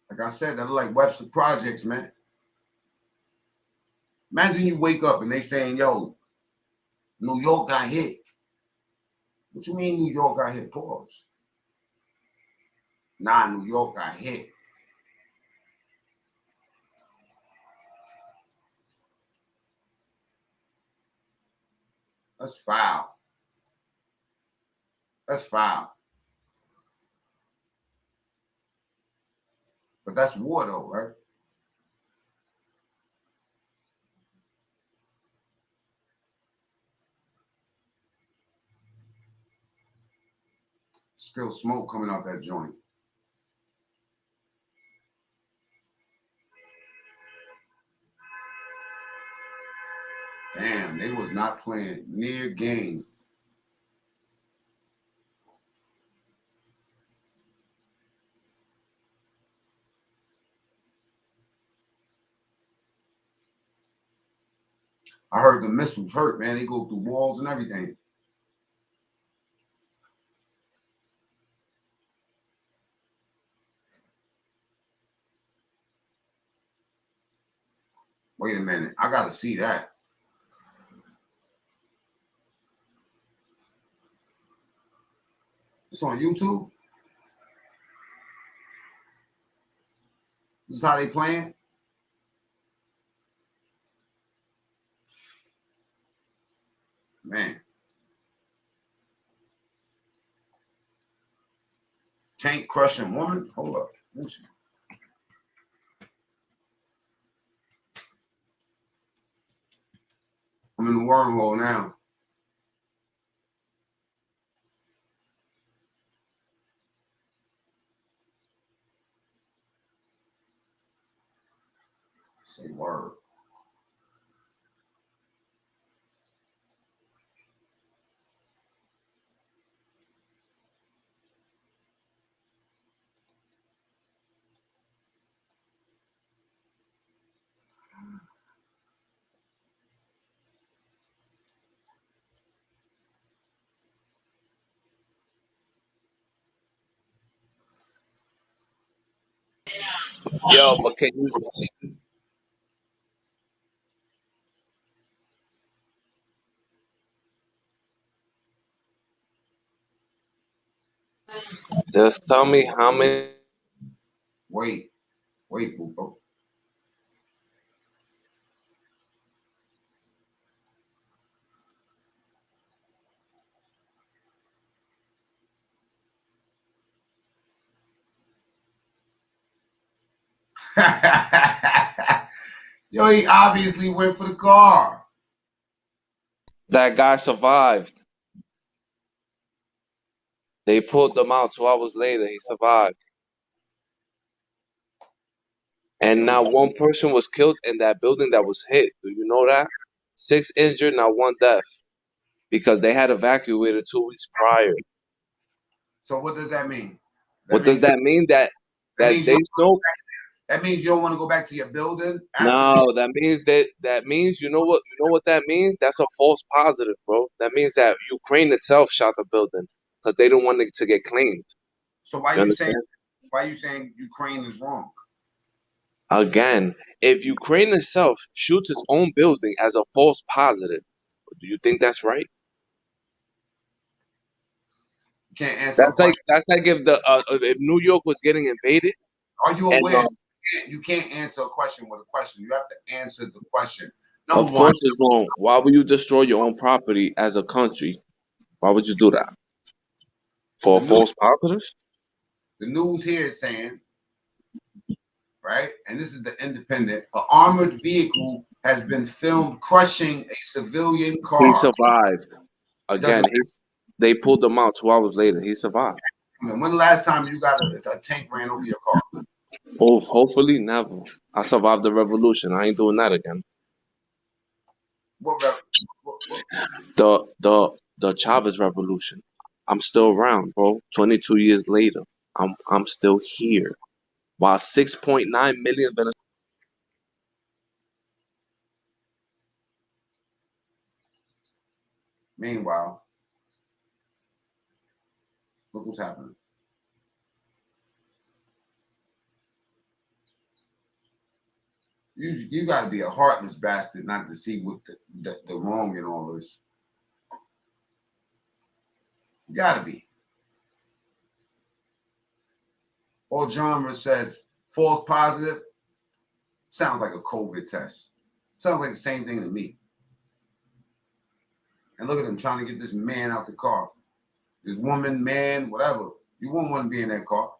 Like I said, that look like Webster Projects, man. Imagine you wake up and they saying, yo, New York got hit. What you mean New York got hit? Pause. Nah, New York got hit. That's foul. That's foul. But that's war though, right? Still smoke coming out that joint. Damn, they was not playing near game. I heard the missiles hurt, man. They go through walls and everything. Wait a minute. I got to see that. It's on YouTube. This is how they playing. Man. Tank crushing woman. Hold up. I'm in the wormhole now. Say word. Yo, but can you just tell me how many? Wait, boo. Yo, he obviously went for the car. That guy survived. They pulled them out 2 hours later. He survived. And not one person was killed in that building that was hit. Do you know that? 6 injured, not one death. Because they had evacuated 2 weeks prior. So what does that mean? What does that mean? That means they know. That means you don't want to go back to your building. No, that means you know what that means? That's a false positive, bro. That means that Ukraine itself shot the building because they don't want it to get claimed. So why You you saying understand? Ukraine is wrong? Again, if Ukraine itself shoots its own building as a false positive, do you think that's right? You can't answer. That's like if New York was getting invaded. Are you aware? You can't answer a question with a question. You have to answer the question. Of course, it's wrong. Why would you destroy your own property as a country? Why would you do that? For a false positive? The news here is saying, right, and this is the Independent, an armored vehicle has been filmed crushing a civilian car. He survived. Again, they pulled him out 2 hours later. He survived. When the last time you got a tank ran over your car? Oh, hopefully never. I survived the revolution. I ain't doing that again. What? The Chavez revolution. I'm still around, bro. 22 years later, I'm still here. While 6.9 million Venezuelans. Meanwhile, look what's happening. You got to be a heartless bastard not to see what the wrong in all this. You got to be. All genre says false positive. Sounds like a COVID test. Sounds like the same thing to me. And look at them trying to get this man out the car. This woman, man, whatever. You won't want to be in that car.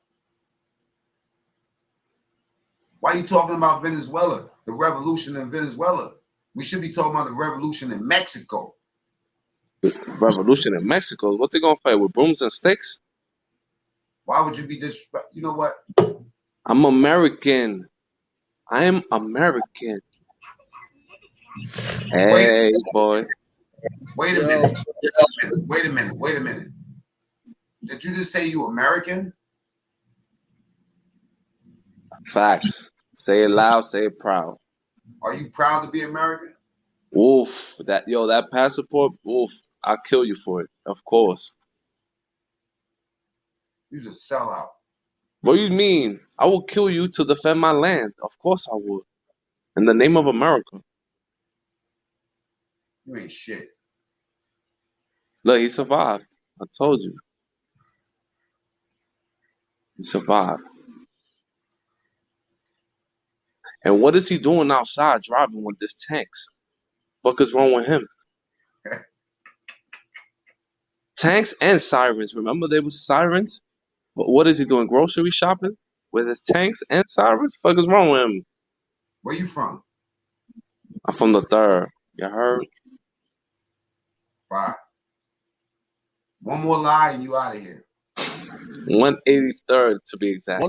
Why are you talking about Venezuela? The revolution in Venezuela. We should be talking about the revolution in Mexico. Revolution in Mexico? What they gonna fight with brooms and sticks? Why would you be disrespectful? You know what? I'm American. I am American. Hey, boy. Wait a minute. Wait a minute. Did you just say you American? Facts. Say it loud, say it proud. Are you proud to be American? Oof. That passport, oof. I'll kill you for it. Of course. You're a sellout. What do you mean? I will kill you to defend my land. Of course I would. In the name of America. You ain't shit. Look, he survived. I told you. He survived. And what is he doing outside driving with this tanks? What is wrong with him? Tanks and sirens. Remember there was sirens? But what is he doing? Grocery shopping with his tanks and sirens? What is wrong with him? Where you from? I'm from the 3rd. You heard? Right. One more lie and you out of here. 183rd to be exact.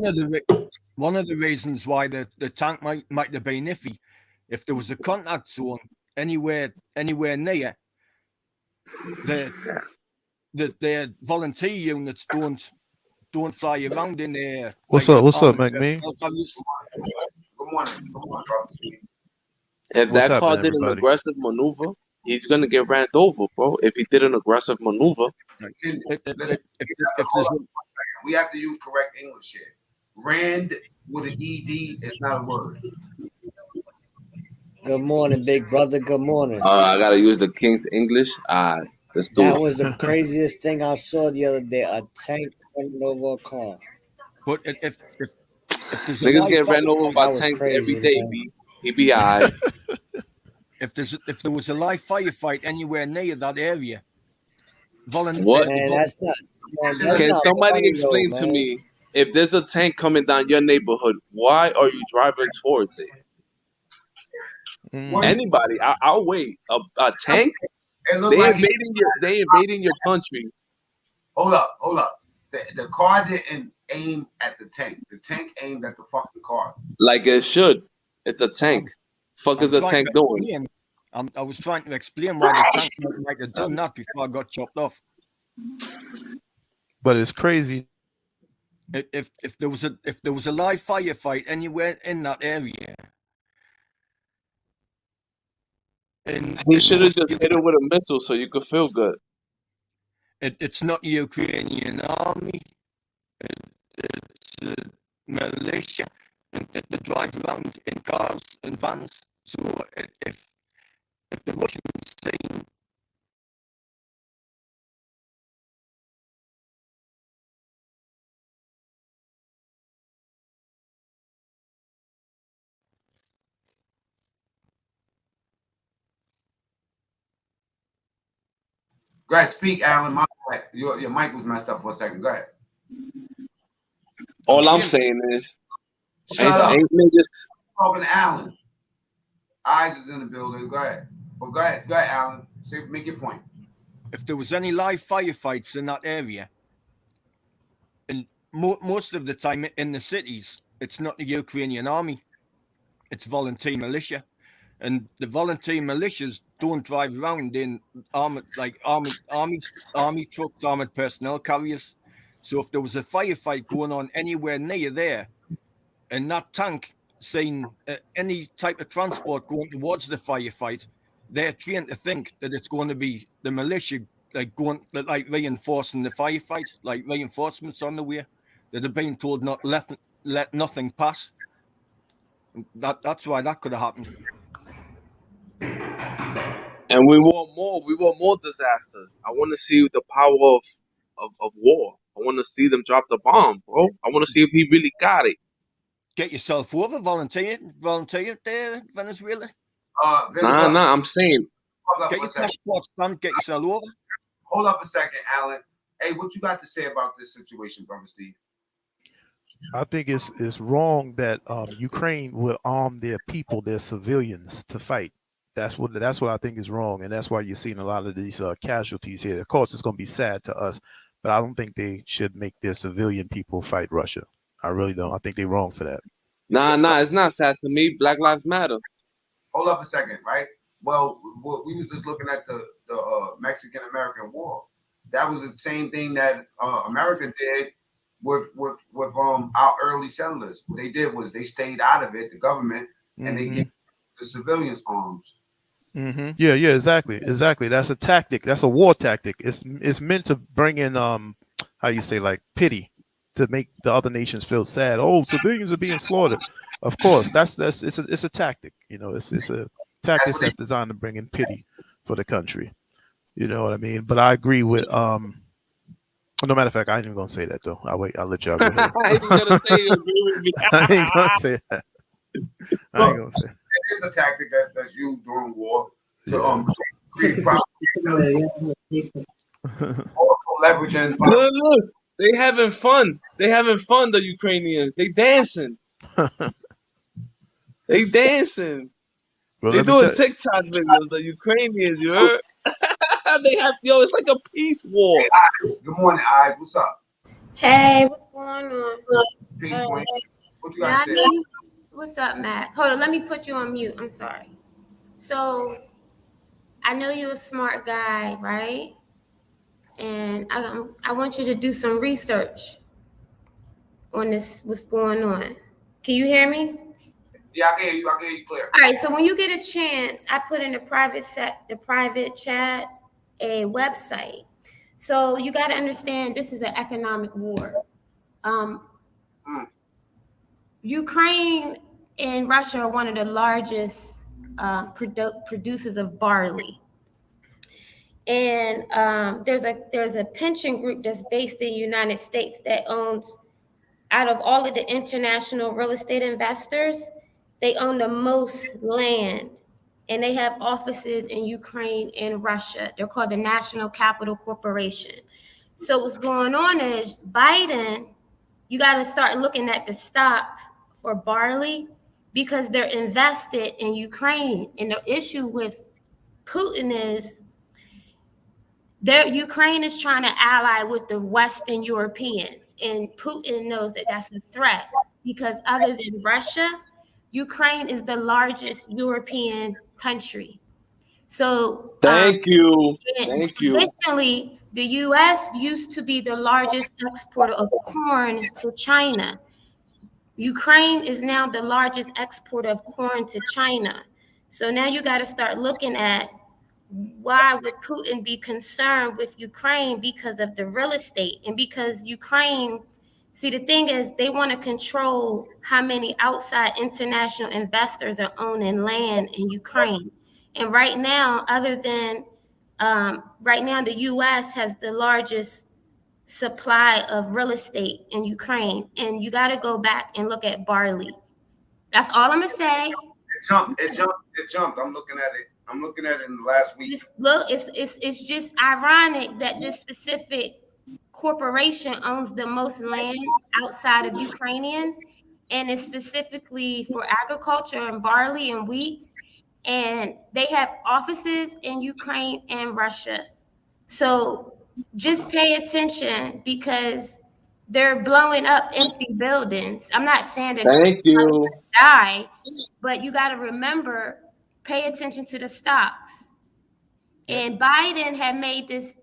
One of the reasons why the tank might have been iffy, if there was a contact zone anywhere near, the volunteer units don't fly around in there. What's up, macmean? Good morning, bro. If What's that car happening, did an everybody? aggressive maneuver, he's gonna get ran over, bro. If he did an aggressive maneuver. We have to use correct English here. Rand with an ED is not a word. Good morning, big brother. Good morning. I gotta use the King's English. Let's do That it. was the craziest thing I saw the other day. A tank running over a car. But if niggas get ran over by tanks every day, he be alright. If there was a live firefight anywhere near that area, what? Man, that's not. Man, Can somebody explain to me, if there's a tank coming down your neighborhood, why are you driving towards it? Anybody, I'll wait. A tank? They invading your country. Hold up. The car didn't aim at the tank. The tank aimed at the fucking car. Like it should. It's a tank. Fuck is a tank doing? I was trying to explain why the tank might have done that before I got chopped off. But it's crazy. If there was a live firefight anywhere in that area, he should have just hit it with a missile so you could feel good. It's not the Ukrainian army. It's militia that drive around in cars and vans. So if the Russians saying Go ahead, speak, Alan. Your mic was messed up for a second. Go ahead. All I'm saying is, shut up. Ain't niggas Talking to Alan. Eyes is in the building. Go ahead. Well, go ahead, Alan. Make your point. If there was any live firefights in that area, and most of the time in the cities, it's not the Ukrainian army, it's volunteer militia. And the volunteer militias don't drive around in armored army trucks, armored personnel carriers. So if there was a firefight going on anywhere near there, and that tank seeing any type of transport going towards the firefight, they're trained to think that it's going to be the militia reinforcing the firefight, like reinforcements on the way, that are being told not let nothing pass. That's why that could have happened. And we want more. We want more disasters. I want to see the power of war. I want to see them drop the bomb, bro. I want to see if he really got it. Get yourself over, volunteer there, Venezuela. Nah. I'm saying, get your passport stamped. Get yourself over. Hold up a second, Alan. Hey, what you got to say about this situation, brother Steve? I think it's wrong that Ukraine will arm their people, their civilians, to fight. That's what I think is wrong, and that's why you're seeing a lot of these casualties here. Of course, it's going to be sad to us, but I don't think they should make their civilian people fight Russia. I really don't. I think they're wrong for that. Nah, it's not sad to me. Black Lives Matter. Hold up a second, right? Well, we was just looking at the Mexican-American War. That was the same thing that America did with our early settlers. What they did was they stayed out of it, the government, and they gave the civilians arms. Yeah, exactly. That's a tactic. That's a war tactic. It's meant to bring in how you say, like, pity, to make the other nations feel sad. Oh, civilians are being slaughtered. Of course, it's a tactic. You know, it's a tactic that's designed to bring in pity for the country. You know what I mean? But I agree with no matter of fact, I ain't even gonna say that though. I'll let y'all go ahead. I ain't gonna say you agree with me. I ain't gonna say that. I ain't gonna say. It's a tactic that's used during war to create problems. Leveraging. Look, they having fun. The Ukrainians. They dancing. They dancing. Well, they doing TikTok videos. The Ukrainians, you heard? They have it's like a peace war. Hey, Eyes. Good morning, Eyes. What's up? Hey, what's going on? Peace, Queen. What you got to say? What's up, Matt? Hold on, let me put you on mute. I'm sorry. So, I know you're a smart guy, right? And I want you to do some research on this, what's going on. Can you hear me? Yeah, I can hear you. I can hear you clear. All right, so when you get a chance, I put in the private chat a website. So you got to understand this is an economic war. Ukraine and Russia are one of the largest producers of barley. And there's a pension group that's based in the United States that owns, out of all of the international real estate investors, they own the most land, and they have offices in Ukraine and Russia. They're called the National Capital Corporation. So what's going on is Biden, you got to start looking at the stocks for barley because they're invested in Ukraine. And the issue with Putin is Ukraine is trying to ally with the Western Europeans, and Putin knows that that's a threat because other than Russia, Ukraine is the largest European country. So thank you. Additionally, the U.S. used to be the largest exporter of corn to China. Ukraine is now the largest exporter of corn to China. So now you got to start looking at why would Putin be concerned with Ukraine because of the real estate and because Ukraine. See, the thing is, they want to control how many outside international investors are owning land in Ukraine. And right now, the U.S. has the largest supply of real estate in Ukraine. And you got to go back and look at barley. That's all I'm going to say. It jumped. I'm looking at it in the last week. Look, it's just ironic that this specific corporation owns the most land outside of Ukrainians, and it's specifically for agriculture and barley and wheat. and they have offices in Ukraine and Russia. So just pay attention because they're blowing up empty buildings. I'm not saying that Thank you. die, but you got to remember, pay attention to the stocks. And Biden had made this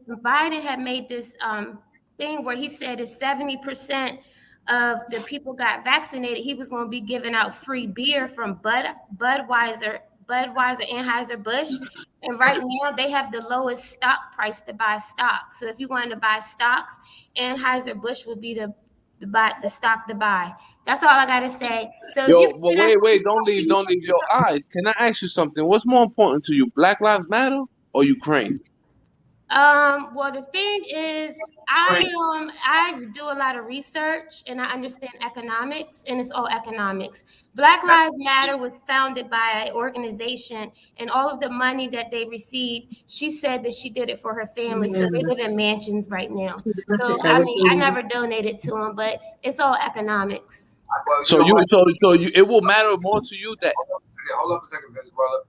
thing where he said if 70% of the people got vaccinated, he was going to be giving out free beer from Budweiser, Anheuser-Busch. And right now they have the lowest stock price to buy stocks. So if you wanted to buy stocks, Anheuser-Busch would be the stock to buy. That's all I got to say. So if Yo, you but wait, don't leave your eyes. Can I ask you something? What's more important to you, Black Lives Matter or Ukraine? Well, the thing is, I do a lot of research and I understand economics, and it's all economics. Black Lives Matter was founded by an organization, and all of the money that they received, she said that she did it for her family. So they live in mansions right now. So I mean, I never donated to them, but it's all economics. So it will matter more to you that. Hold up a second, brother.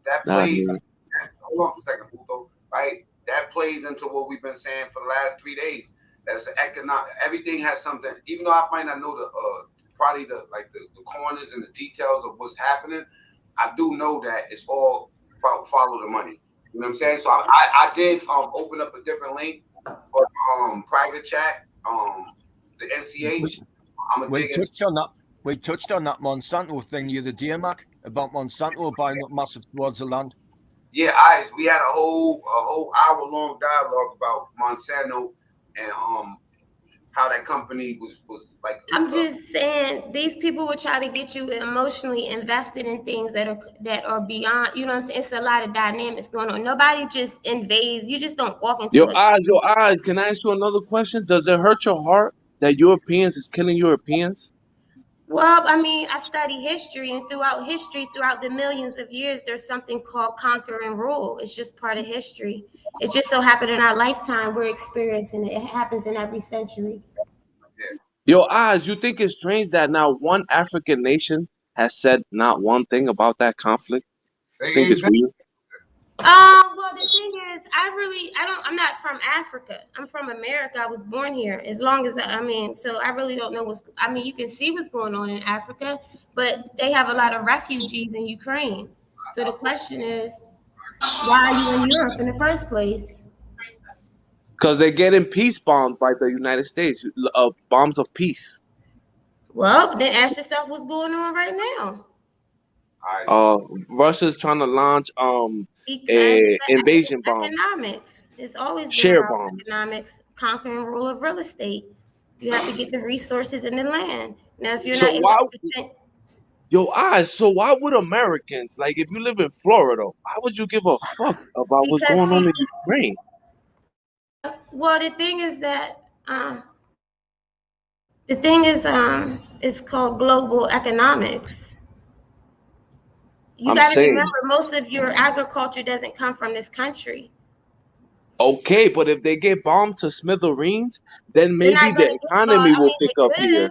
That plays. Hold on for a second, Puto. Right. That plays into what we've been saying for the last 3 days. That's economic. Everything has something. Even though I might not know the corners and the details of what's happening, I do know that it's all about follow the money. You know what I'm saying? So I did open up a different link for private chat. The NCH. We touched on that Monsanto thing the other day, Mac, about Monsanto buying up massive swaths of land. Yeah, we had a whole hour-long dialogue about Monsanto and how that company was like. I'm just saying, these people will try to get you emotionally invested in things that are beyond. You know what I'm saying? It's a lot of dynamics going on. Nobody just invades. You just don't walk into Your eyes. Can I ask you another question? Does it hurt your heart that Europeans is killing Europeans? Well, I mean, I study history, and throughout the millions of years, there's something called conquer and rule. It's just part of history. It just so happened in our lifetime we're experiencing it. It happens in every century. Your eyes, you think it's strange that now one African nation has said not one thing about that conflict? I think it's weird. Well, the thing is, I'm not from Africa. I'm from America. I was born here. So I really don't know you can see what's going on in Africa, but they have a lot of refugees in Ukraine. So the question is, why are you in Europe in the first place? Because they're getting peace bombed by the United States, bombs of peace. Well, then ask yourself what's going on right now. Russia's trying to launch invasion bombs. Economics. It's always share bombs. Economics, conquer and rule of real estate. You have to get the resources in the land. Now, if you're So not why would Americans, like if you live in Florida, why would you give a fuck about what's going on in Ukraine? Well, the thing is that it's called global economics. You got to remember, most of your agriculture doesn't come from this country. Okay, but if they get bombed to smithereens, then maybe the economy will pick up here.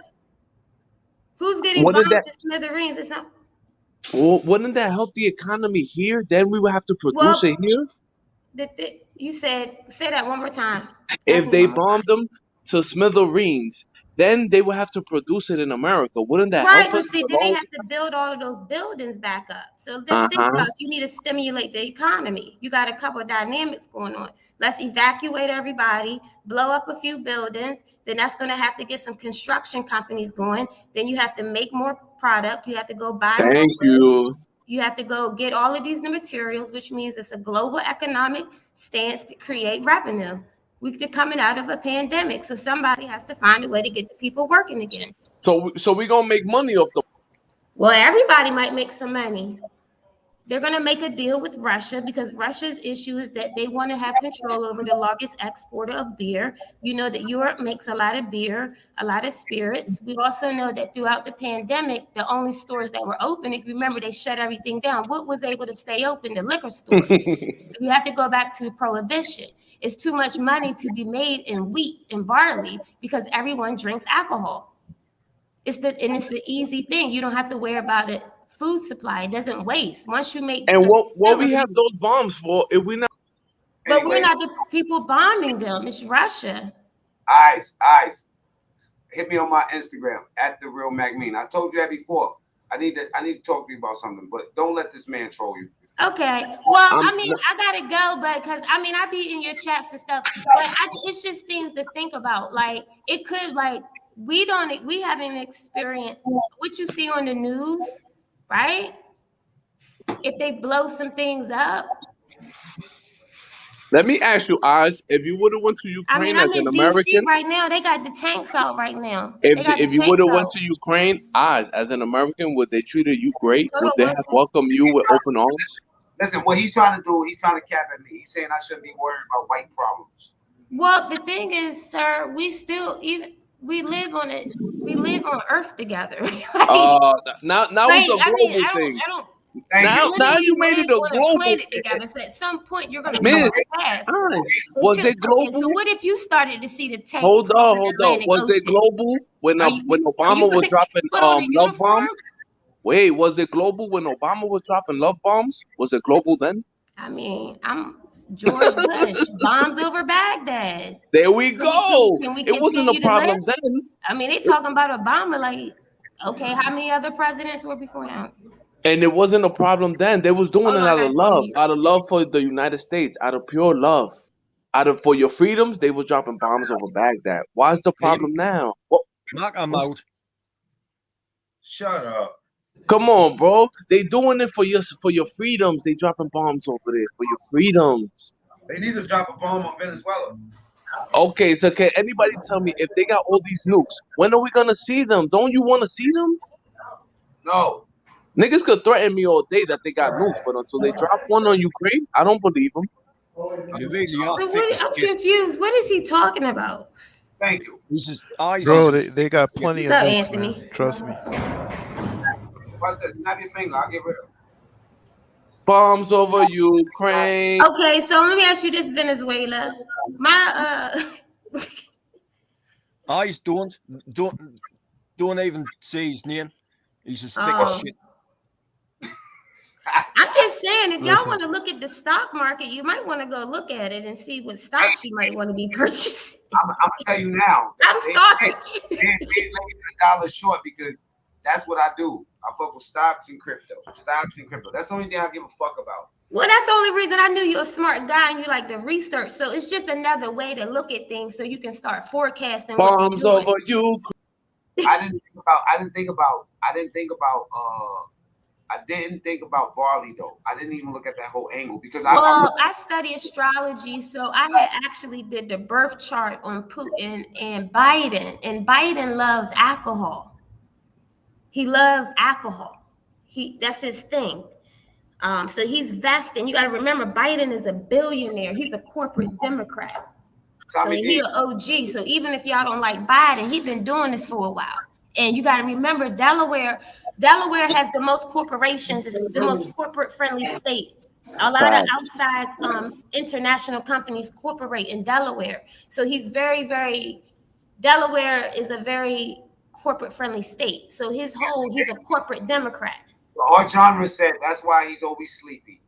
Who's getting bombed to smithereens? It's not. Well, wouldn't that help the economy here? Then we would have to produce it here. You say that one more time. If they bombed them to smithereens, then they would have to produce it in America. Wouldn't that help us? Then they have to build all of those buildings back up. So just think about it. You need to stimulate the economy. You got a couple of dynamics going on. Let's evacuate everybody, blow up a few buildings. Then that's going to have to get some construction companies going. Then you have to make more product. You have to go buy. Thank you. You have to go get all of these new materials, which means it's a global economic stance to create revenue. We're coming out of a pandemic, so somebody has to find a way to get the people working again. So we're gonna make money off the. Well, everybody might make some money. They're going to make a deal with Russia because Russia's issue is that they want to have control over the largest exporter of beer. You know that Europe makes a lot of beer, a lot of spirits. We also know that throughout the pandemic, the only stores that were open, if you remember, they shut everything down. What was able to stay open? The liquor stores. You have to go back to prohibition. It's too much money to be made in wheat and barley because everyone drinks alcohol. It's the easy thing. You don't have to worry about it. food supply. It doesn't waste. Once you make And the what we distillery, have those bombs for if we not? but we're Anyway, not the people bombing them. It's Russia. eyes. Hit me on my Instagram at the real macmean. I told you that before. I need to talk to you about something, but don't let this man troll you. Okay. Well, I'm- I mean, I gotta go, but because I mean, I be in your chats and stuff, but it's just things to think about. Like, it could, like, we haven't experienced what you see on the news, right? If they blow some things up. Let me ask you, Oz, if you would have went to I Ukraine mean, as I'm an in DC American, right now. They got the tanks out right now. They got the if you would tanks have went out. to Ukraine, Oz, as an American, would they treated you great? Hold Would on they one have second. welcomed you with open arms? Listen, what he's trying to do, he's trying to cap at me. He's saying I shouldn't be worried about white problems. Well, the thing is, sir, we live on it. We live on Earth together. Now Like, it's a I mean, global I thing. don't. Now you made it a on a global. planet together. So at some point, you're gonna Miss, pass. was it global? Okay, so what if you started to see the tanks Hold crossing on. the Atlantic Was it Ocean? global when Are you Obama was gonna dropping put on a love uniform? bombs? Wait, was it global when Obama was dropping love bombs? Was it global then? I mean, I'm George Bush. Bombs over Baghdad. There we go. Can we It wasn't a continue the problem list? then. I mean, they talking about Obama. Like, okay, how many other presidents were before him? And it wasn't a problem then. They was doing Hold it on, out I of gotta go. love for the United States, out of pure love. For your freedoms, they were dropping bombs over Baghdad. Why is the problem now? Knock 'em out. Shut up. Come on, bro. They doing it for your freedoms. They dropping bombs over there for your freedoms. They need to drop a bomb on Venezuela. Okay, so can anybody tell me if they got all these nukes, when are we gonna see them? Don't you want to see them? No. Niggas could threaten me all day that they got nukes, but until they drop one on Ukraine, I don't believe them. You really are So thick what, as I'm shit. confused. What is he talking about? Thank you. This is eyes. Bro, they got plenty of What's up, nukes, Anthony? man. Trust me. Watch this. Snap your finger. I'll get rid of it. Bombs over Ukraine. Okay, so let me ask you this, Venezuela. My Eyes don't even say his name. He's as thick as Oh. shit. I'm just saying, if y'all Listen. want to look at the stock market, you might want to go look at it and see what stocks you might want to be purchasing. I'm gonna tell you now. I'm sorry. They $1 short because that's what I do. I fuck with stocks and crypto. That's the only thing I give a fuck about. Well, that's the only reason I knew you're a smart guy and you like to research. So it's just another way to look at things so you can start forecasting what they're Bombs doing. over Ukraine. I didn't think about barley though. I didn't even look at that whole angle because I study astrology, so I had actually did the birth chart on Putin and Biden loves alcohol. He loves alcohol. That's his thing. So he's vesting. You got to remember, Biden is a billionaire. He's a corporate Democrat. So he's an OG. So even if y'all don't like Biden, he's been doing this for a while. And you got to remember, Delaware has the most corporations. It's the most corporate-friendly state. A lot of outside international companies corporate in Delaware. So he's very, very. Delaware is a very corporate-friendly state. So he's a corporate Democrat. Our genre said that's why he's always sleepy.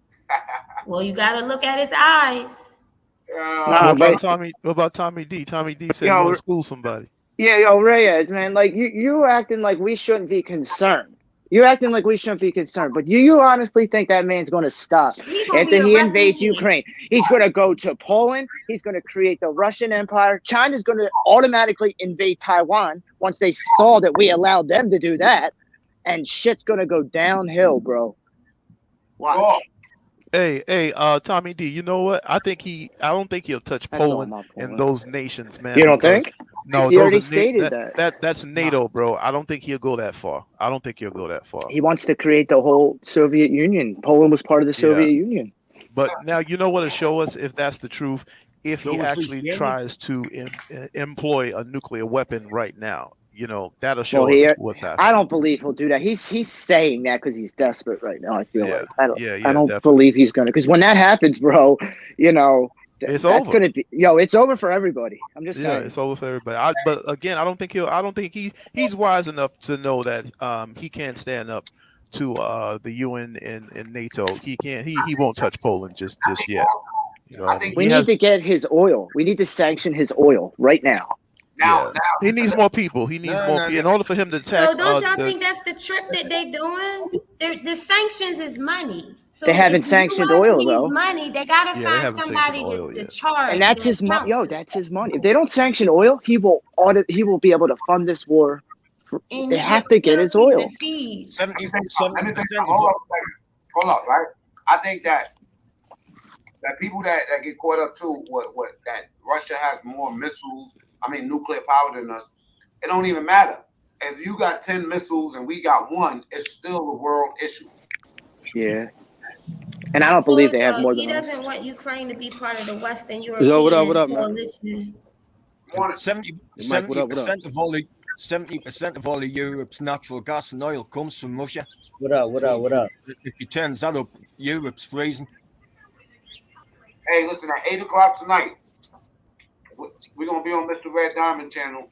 Well, you got to look at his eyes. What about Tommy D? Tommy D said you want to school somebody. Yeah, yo, Reyes, man, like you acting like we shouldn't be concerned. You're acting like we shouldn't be concerned, but you honestly think that man's going to stop after he invades Ukraine? He's going to go to Poland. He's going to create the Russian Empire. China's going to automatically invade Taiwan once they saw that we allowed them to do that, and shit's going to go downhill, bro. Watch. Hey, Tommy D, you know what? I don't think he'll touch Poland and those nations, man. You don't think? No, he already stated that's NATO, bro. I don't think he'll go that far. He wants to create the whole Soviet Union. Poland was part of the Soviet Union. But now you know what to show us if that's the truth. If he actually tries to employ a nuclear weapon right now, you know, that'll show us what's happening. I don't believe he'll do that. He's saying that because he's desperate right now. I feel like I don't definitely. believe he's gonna. Because when that happens, bro, you know, it's that's over. Gonna be it's over for everybody. I'm just saying. It's over for everybody. But again, I don't think he's wise enough to know that he can't stand up to the UN and NATO. He can't. He won't touch Poland just yet. You know what I mean? We need to get his oil. We need to sanction his oil right now. Yeah. He needs more people. He needs more people in order for him to attack. So don't y'all think that's the trick that they doing? The sanctions is money. So They haven't if the sanctioned US oil needs though. money, they gotta they find haven't somebody sanctioned oil to yet. charge. And that's to his money. account Yo, to. that's his money. If they don't sanction oil, he will be able to fund this war. And They he have gets to get his royalties oil. and fees. Let me say something. Hold up, right? I think that people that get caught up too, what that Russia has more missiles, nuclear power than us. It don't even matter. If you got 10 missiles and we got one, it's still a world issue. Yeah. And I don't believe they have more He than us. doesn't want Ukraine to be part of the Western Yo, what up, European man? coalition. 70% of all of Europe's natural gas and oil comes from Russia. What up? If you turn that up, Europe's freezing. Hey, listen, at 8 o'clock tonight, we're gonna be on Mr. Red Diamond channel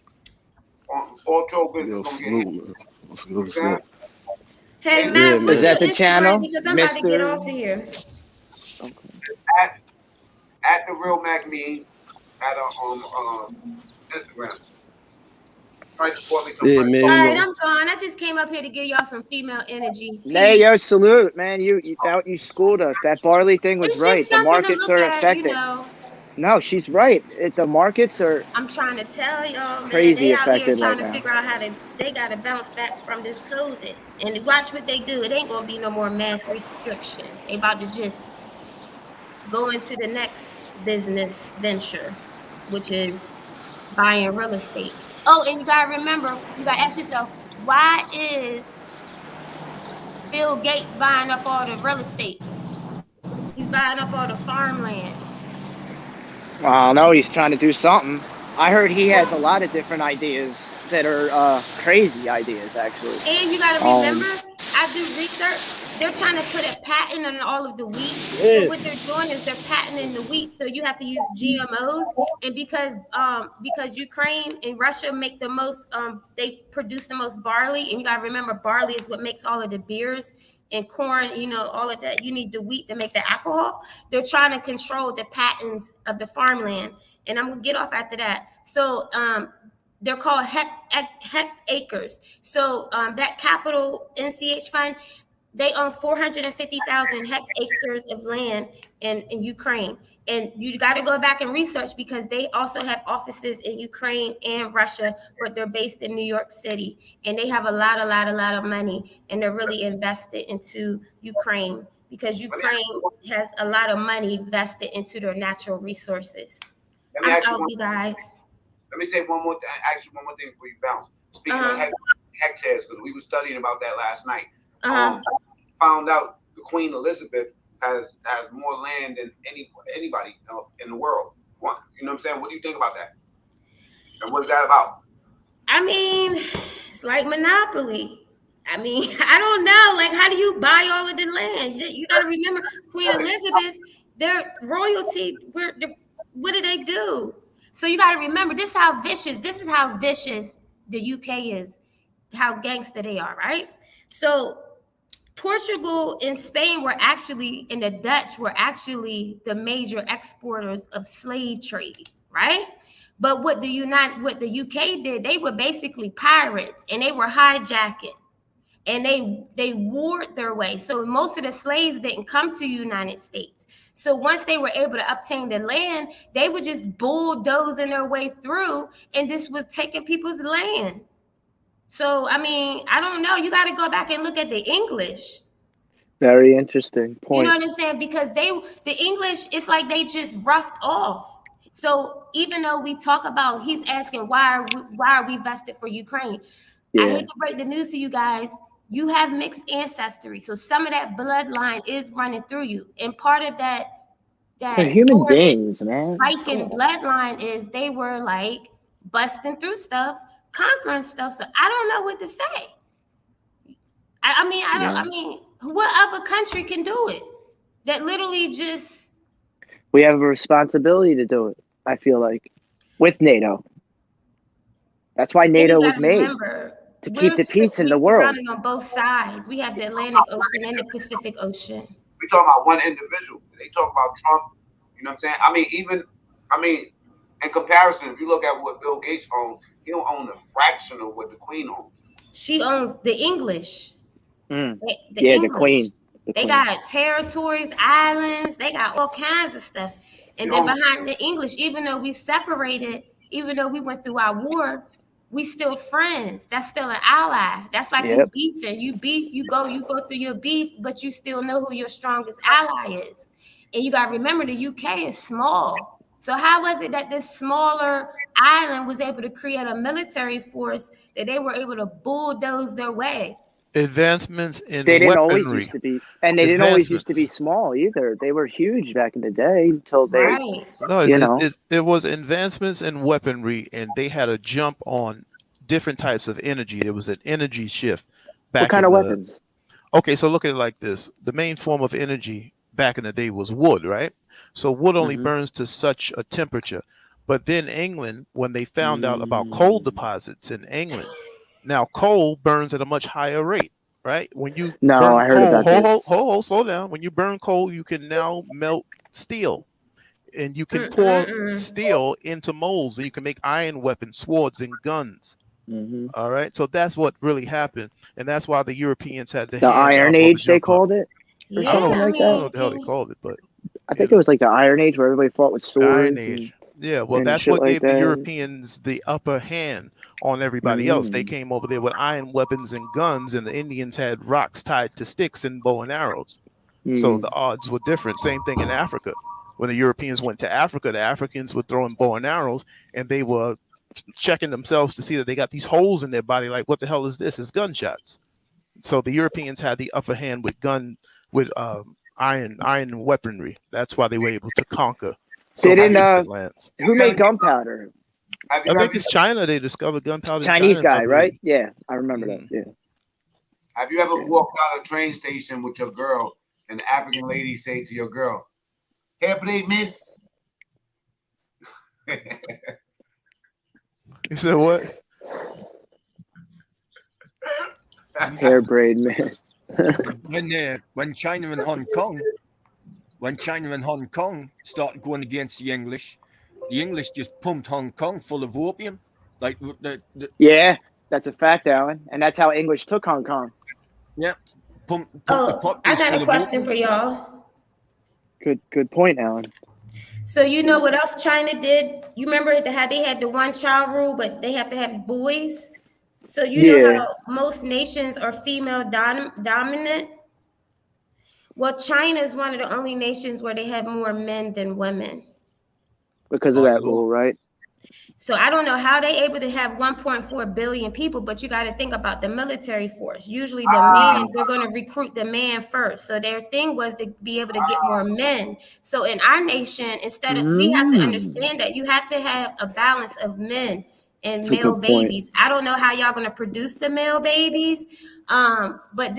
on Auto Business. Hey, Yeah, Matt, what's Is that your the Instagram? channel? Because I'm about to get off of here. At the real macmean at Instagram. Right, Yeah, man. All right, I'm gone. I just came up here to give y'all some female energy. Hey, yo, salute, man. You schooled us. That barley thing was It's right. just The something to markets look are at, affected. No, she's right. The markets are I'm trying to tell y'all, man, crazy they out here affected trying right to now. figure out how they got to bounce back from this COVID. And watch what they do. It ain't going to be no more mass restriction. They about to just go into the next business venture, which is buying real estate. Oh, and you got to remember, you got to ask yourself, why is Bill Gates buying up all the real estate? He's buying up all the farmland. I don't know. He's trying to do something. I heard he has a lot of different ideas that are crazy ideas, actually. And you got to remember, I do research. They're trying to put a patent on all of the wheat. So what they're doing is they're patenting the wheat. So you have to use GMOs. And because Ukraine and Russia make the most, they produce the most barley. And you got to remember, barley is what makes all of the beers and corn, all of that. You need the wheat to make the alcohol. They're trying to control the patents of the farmland. And I'm going to get off after that. So they're called hectares. So that capital NCH fund, they own 450,000 hectares of land in Ukraine. And you got to go back and research because they also have offices in Ukraine and Russia, but they're based in New York City. And they have a lot of money, and they're really invested into Ukraine because Ukraine has a lot of money vested into their natural resources. Let me I'm ask you out, you guys. Let me say one more thing. Ask you one more thing before you bounce. Speaking of hectares, because we were studying about that last night. Found out the Queen Elizabeth has more land than anybody in the world. You know what I'm saying? What do you think about that? And what is that about? I mean, it's like monopoly. I mean, I don't know. Like, how do you buy all of the land? You got to remember, Queen Elizabeth, their royalty. What do they do? So you got to remember, this is how vicious the UK is. How gangster they are, right? So Portugal and Spain were actually, and the Dutch were actually the major exporters of slave trade, right? But what the UK did, they were basically pirates, and they were hijacking, and they warred their way. So most of the slaves didn't come to the United States. So once they were able to obtain the land, they were just bulldozing their way through, and this was taking people's land. So, I mean, I don't know. You got to go back and look at the English. Very interesting point. You know what I'm saying? Because the English, it's like they just roughed off. So even though we talk about, he's asking why are we vested for Ukraine? Yeah. I hate to break the news to you guys. You have mixed ancestry, so some of that bloodline is running through you, and part of that They're human beings, man. Viking bloodline is they were like busting through stuff, conquering stuff. So I don't know what to say. I mean, what other country can do it? That literally just. We have a responsibility to do it. I feel like with NATO. That's why NATO was made. Remember, to keep the peace in the we're world. surrounded on both sides. We have the Atlantic Ocean and the Pacific Ocean. We talk about one individual. They talk about Trump. You know what I'm saying? I mean, in comparison, if you look at what Bill Gates owns, he don't own a fraction of what the Queen owns. She owns the English. The English. Queen. They got territories, islands. They got all kinds of stuff. And then behind the English, even though we separated, even though we went through our war, we still friends. That's still an ally. That's like you beefing. You beef, you go through your beef, but you still know who your strongest ally is. And you got to remember the UK is small. So how was it that this smaller island was able to create a military force that they were able to bulldoze their way? Advancements in They didn't weaponry. always used to be, and they didn't always used to be small either. They were huge back in the day until they, it was advancements in weaponry, and they had a jump on different types of energy. There was an energy shift. What kind of weapons? Okay, so look at it like this: the main form of energy back in the day was wood, right? So wood only burns to such a temperature. But then England, when they found out about coal deposits in England. Now, coal burns at a much higher rate, right? When you I heard about this. Slow down. When you burn coal, you can now melt steel, and you can pour steel into molds, and you can make iron weapons, swords, and guns. All right, so that's what really happened, and that's why the Europeans had the Iron Age. They called it, or something like that. I don't know what the hell they called it, but I think it was like the Iron Age, where everybody fought with swords. The Iron Age. Yeah, well, that's what gave the Europeans the upper hand on everybody else. They came over there with iron weapons and guns, and the Indians had rocks tied to sticks and bow and arrows. So the odds were different. Same thing in Africa. When the Europeans went to Africa, the Africans were throwing bow and arrows, and they were checking themselves to see that they got these holes in their body. Like, what the hell is this? It's gunshots. So the Europeans had the upper hand with iron weaponry. That's why they were able to conquer. They didn't. Who made gunpowder? I think it's China. They discovered gunpowder. Chinese guy, right? Yeah, I remember that. Yeah. Have you ever walked out a train station with your girl, and the African lady say to your girl, "Hair braid, miss"? You said what? Hair braid, miss. When China and Hong Kong started going against the English just pumped Hong Kong full of opium. Like yeah, that's a fact, Alan, and that's how English took Hong Kong. Yeah. I got a question for y'all. Good point, Alan. So you know what else China did? You remember how they had the one-child rule, but they have to have boys? So you know how most nations are female dominant? Well, China is one of the only nations where they have more men than women. Because of that rule, right? So I don't know how they're able to have 1.4 billion people, but you got to think about the military force. Usually they're going to recruit the man first. So their thing was to be able to get more men. So in our nation, we have to understand that you have to have a balance of men and male babies. I don't know how y'all going to produce the male babies, but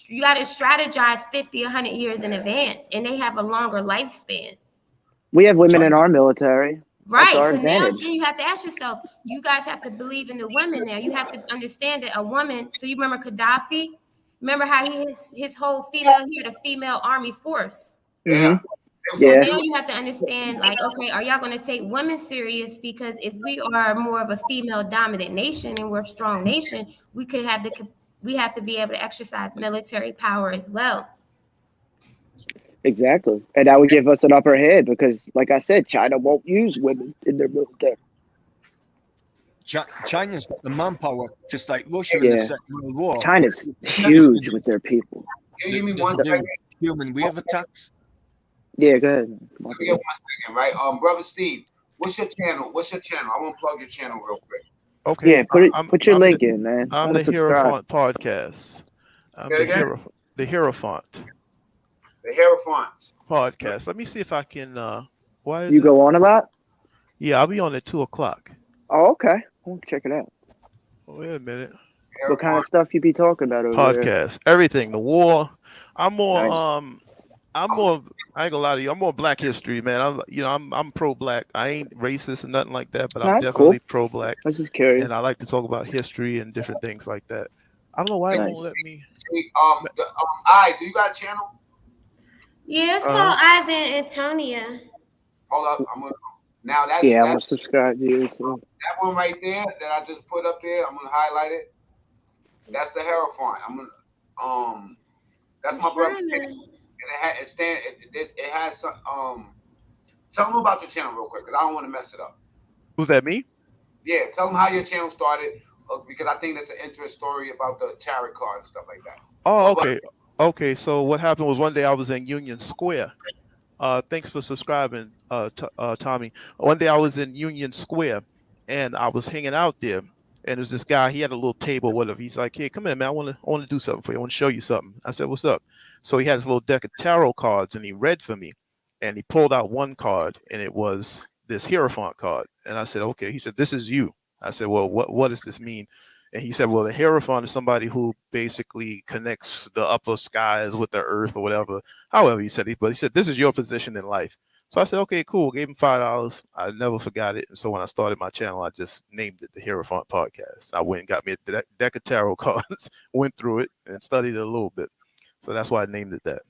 you got to strategize 50, 100 years in advance, and they have a longer lifespan. We have women in our military. Right. So now you have to ask yourself, you guys have to believe in the women now. You have to understand that a woman, so you remember Gaddafi? Remember how his whole he had a female army force. Yeah. So now you have to understand, like, okay, are y'all going to take women serious? Because if we are more of a female dominant nation and we're a strong nation, we have to be able to exercise military power as well. Exactly. And that would give us an upper hand because, like I said, China won't use women in their military. China's got the manpower, just like Russia in the Second World War. China's huge with their people. Can you give me 1 second? Human wave attacks. Yeah, go ahead. Let me get 1 second, right? Brother Steve, what's your channel? I want to plug your channel real quick. Okay. Yeah, put your link in, man. I'm the Hierophant podcast. The Hierophant. The Hierophant podcast. Let me see if I can. Why you go on a lot? Yeah, I'll be on at 2:00. Oh, okay. I'll check it out. Wait a minute. What kind of stuff you be talking about over podcast? there? Everything. The war. I'm more I'm more. I ain't gonna lie to you. I'm more Black history, man. I'm pro-Black. I ain't racist and nothing like that, but I'm That's cool. definitely pro-Black, I was just curious. and I like to talk about history and different things like that. I don't know why it Nice. won't let me. Eyes, do you got a channel? Yeah, it's called Eyes and Antonia. Hold up, I'm gonna. Now I'm gonna subscribe to you too. that one right there that I just put up there. I'm gonna highlight it. That's the Hierophant. I'm gonna That's my brother. And it has some. Tell them about your channel real quick because I don't want to mess it up. Who's that? Me? Yeah, tell them how your channel started because I think that's an interesting story about the tarot card and stuff like that. Oh, okay. Okay, so what happened was one day I was in Union Square. Thanks for subscribing, Tommy. One day I was in Union Square and I was hanging out there, and there's this guy. He had a little table, whatever. He's like, "Hey, come in, man. I want to do something for you. I want to show you something." I said, "What's up?" So he had his little deck of tarot cards, and he read for me, and he pulled out one card, and it was this Hierophant card. And I said, "Okay." He said, "This is you." I said, "Well, what does this mean?" And he said, "Well, the Hierophant is somebody who basically connects the upper skies with the earth or whatever." However, he said, but he said, "This is your position in life." So I said, "Okay, cool." Gave him $5. I never forgot it. And so when I started my channel, I just named it the Hierophant Podcast. I went and got me a deck of tarot cards, went through it, and studied it a little bit. So that's why I named it that.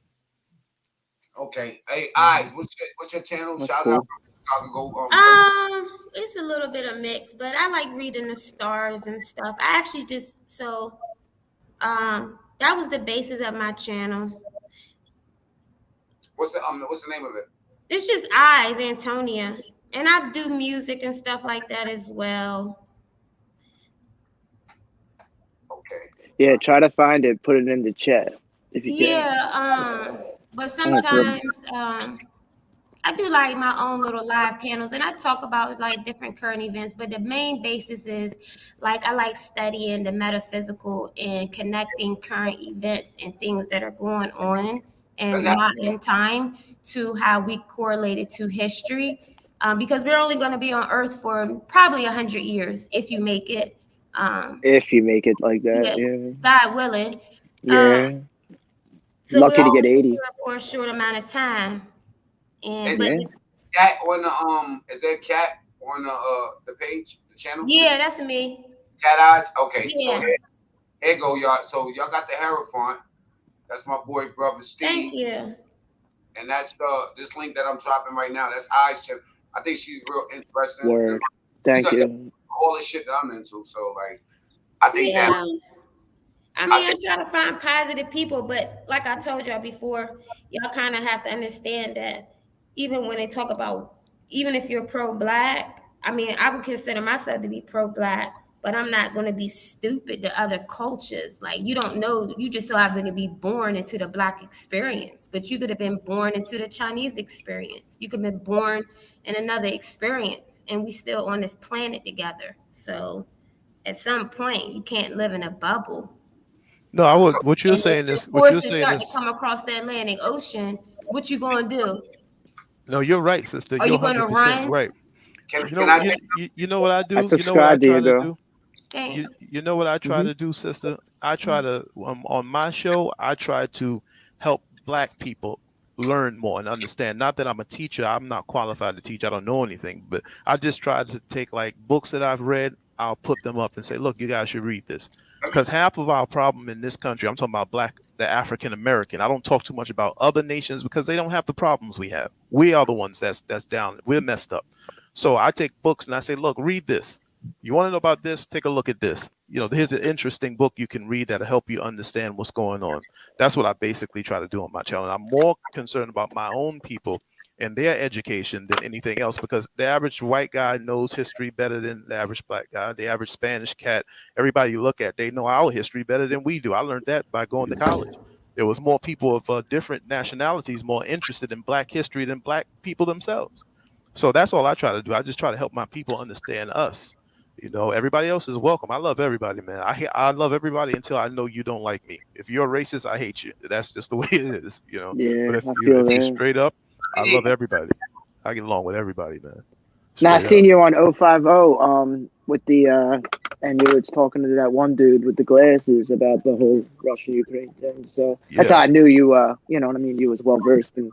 Okay. Hey, Eyes, what's your channel? That's Shout cool. out. I can go. It's a little bit of mix, but I like reading the stars and stuff. I actually that was the basis of my channel. What's the name of it? It's just Eyes, Antonia. And I do music and stuff like that as well. Okay. Yeah, try to find it. Put it in the chat if you can. Yeah, but sometimes I do like my own little live panels, and I talk about like different current events, but the main basis is like I like studying the metaphysical and connecting current events and things that are going on in modern time to how we correlate it to history, because we're only going to be on Earth for probably 100 years if you make it. If you make it like that, yeah. God willing. Yeah. So Lucky we're to get only 80. here for a short amount of time. And Is there cat on the Is there cat on the page, the channel? Yeah, that's me. Cat Eyes. Okay. Yeah. So here go y'all. So y'all got the Hierophant. That's my boy brother Steve. Thank you. And that's this link that I'm dropping right now. That's Eyes channel. I think she's real interesting. Word. Thank you. All the shit that I'm into. So like, I think that. I mean, I try to find positive people, but like I told y'all before, y'all kind of have to understand that even when they talk about, even if you're pro-Black, I mean, I would consider myself to be pro-Black, but I'm not going to be stupid to other cultures. Like, you don't know, you just so happen to be born into the Black experience, but you could have been born into the Chinese experience. You could have been born in another experience, and we still on this planet together. So at some point, you can't live in a bubble. No, I would. What you're saying is. What you're saying start is. to come across the Atlantic Ocean. What you gonna do? No, you're right, sister. Are You're you gonna 100% run? right. You know what I do? I You know what I try to do? Damn. You know what I try to do, sister? I try to on my show, I try to help Black people learn more and understand. Not that I'm a teacher, I'm not qualified to teach, I don't know anything, but I just try to take like books that I've read, I'll put them up and say, look, you guys should read this. Because half of our problem in this country, I'm talking about Black, the African American. I don't talk too much about other nations because they don't have the problems we have. We are the ones that's down. We're messed up. So I take books and I say, look, read this. You want to know about this? Take a look at this. You know, here's an interesting book you can read that'll help you understand what's going on. That's what I basically try to do on my channel. I'm more concerned about my own people and their education than anything else, because the average white guy knows history better than the average Black guy, the average Spanish cat. Everybody you look at, they know our history better than we do. I learned that by going to college. There was more people of different nationalities more interested in Black history than Black people themselves. So that's all I try to do. I just try to help my people understand us. You know, everybody else is welcome. I love everybody, man. I love everybody until I know you don't like me. If you're a racist, I hate you. That's just the way it is, you know. Yeah, but if I you're feel that. straight up, I love everybody. I get along with everybody, man. Now I seen you on 050 with the and you were talking to that one dude with the glasses about the whole Russia-Ukraine thing. So that's Yeah. how I knew you. You know what I mean? You was well versed in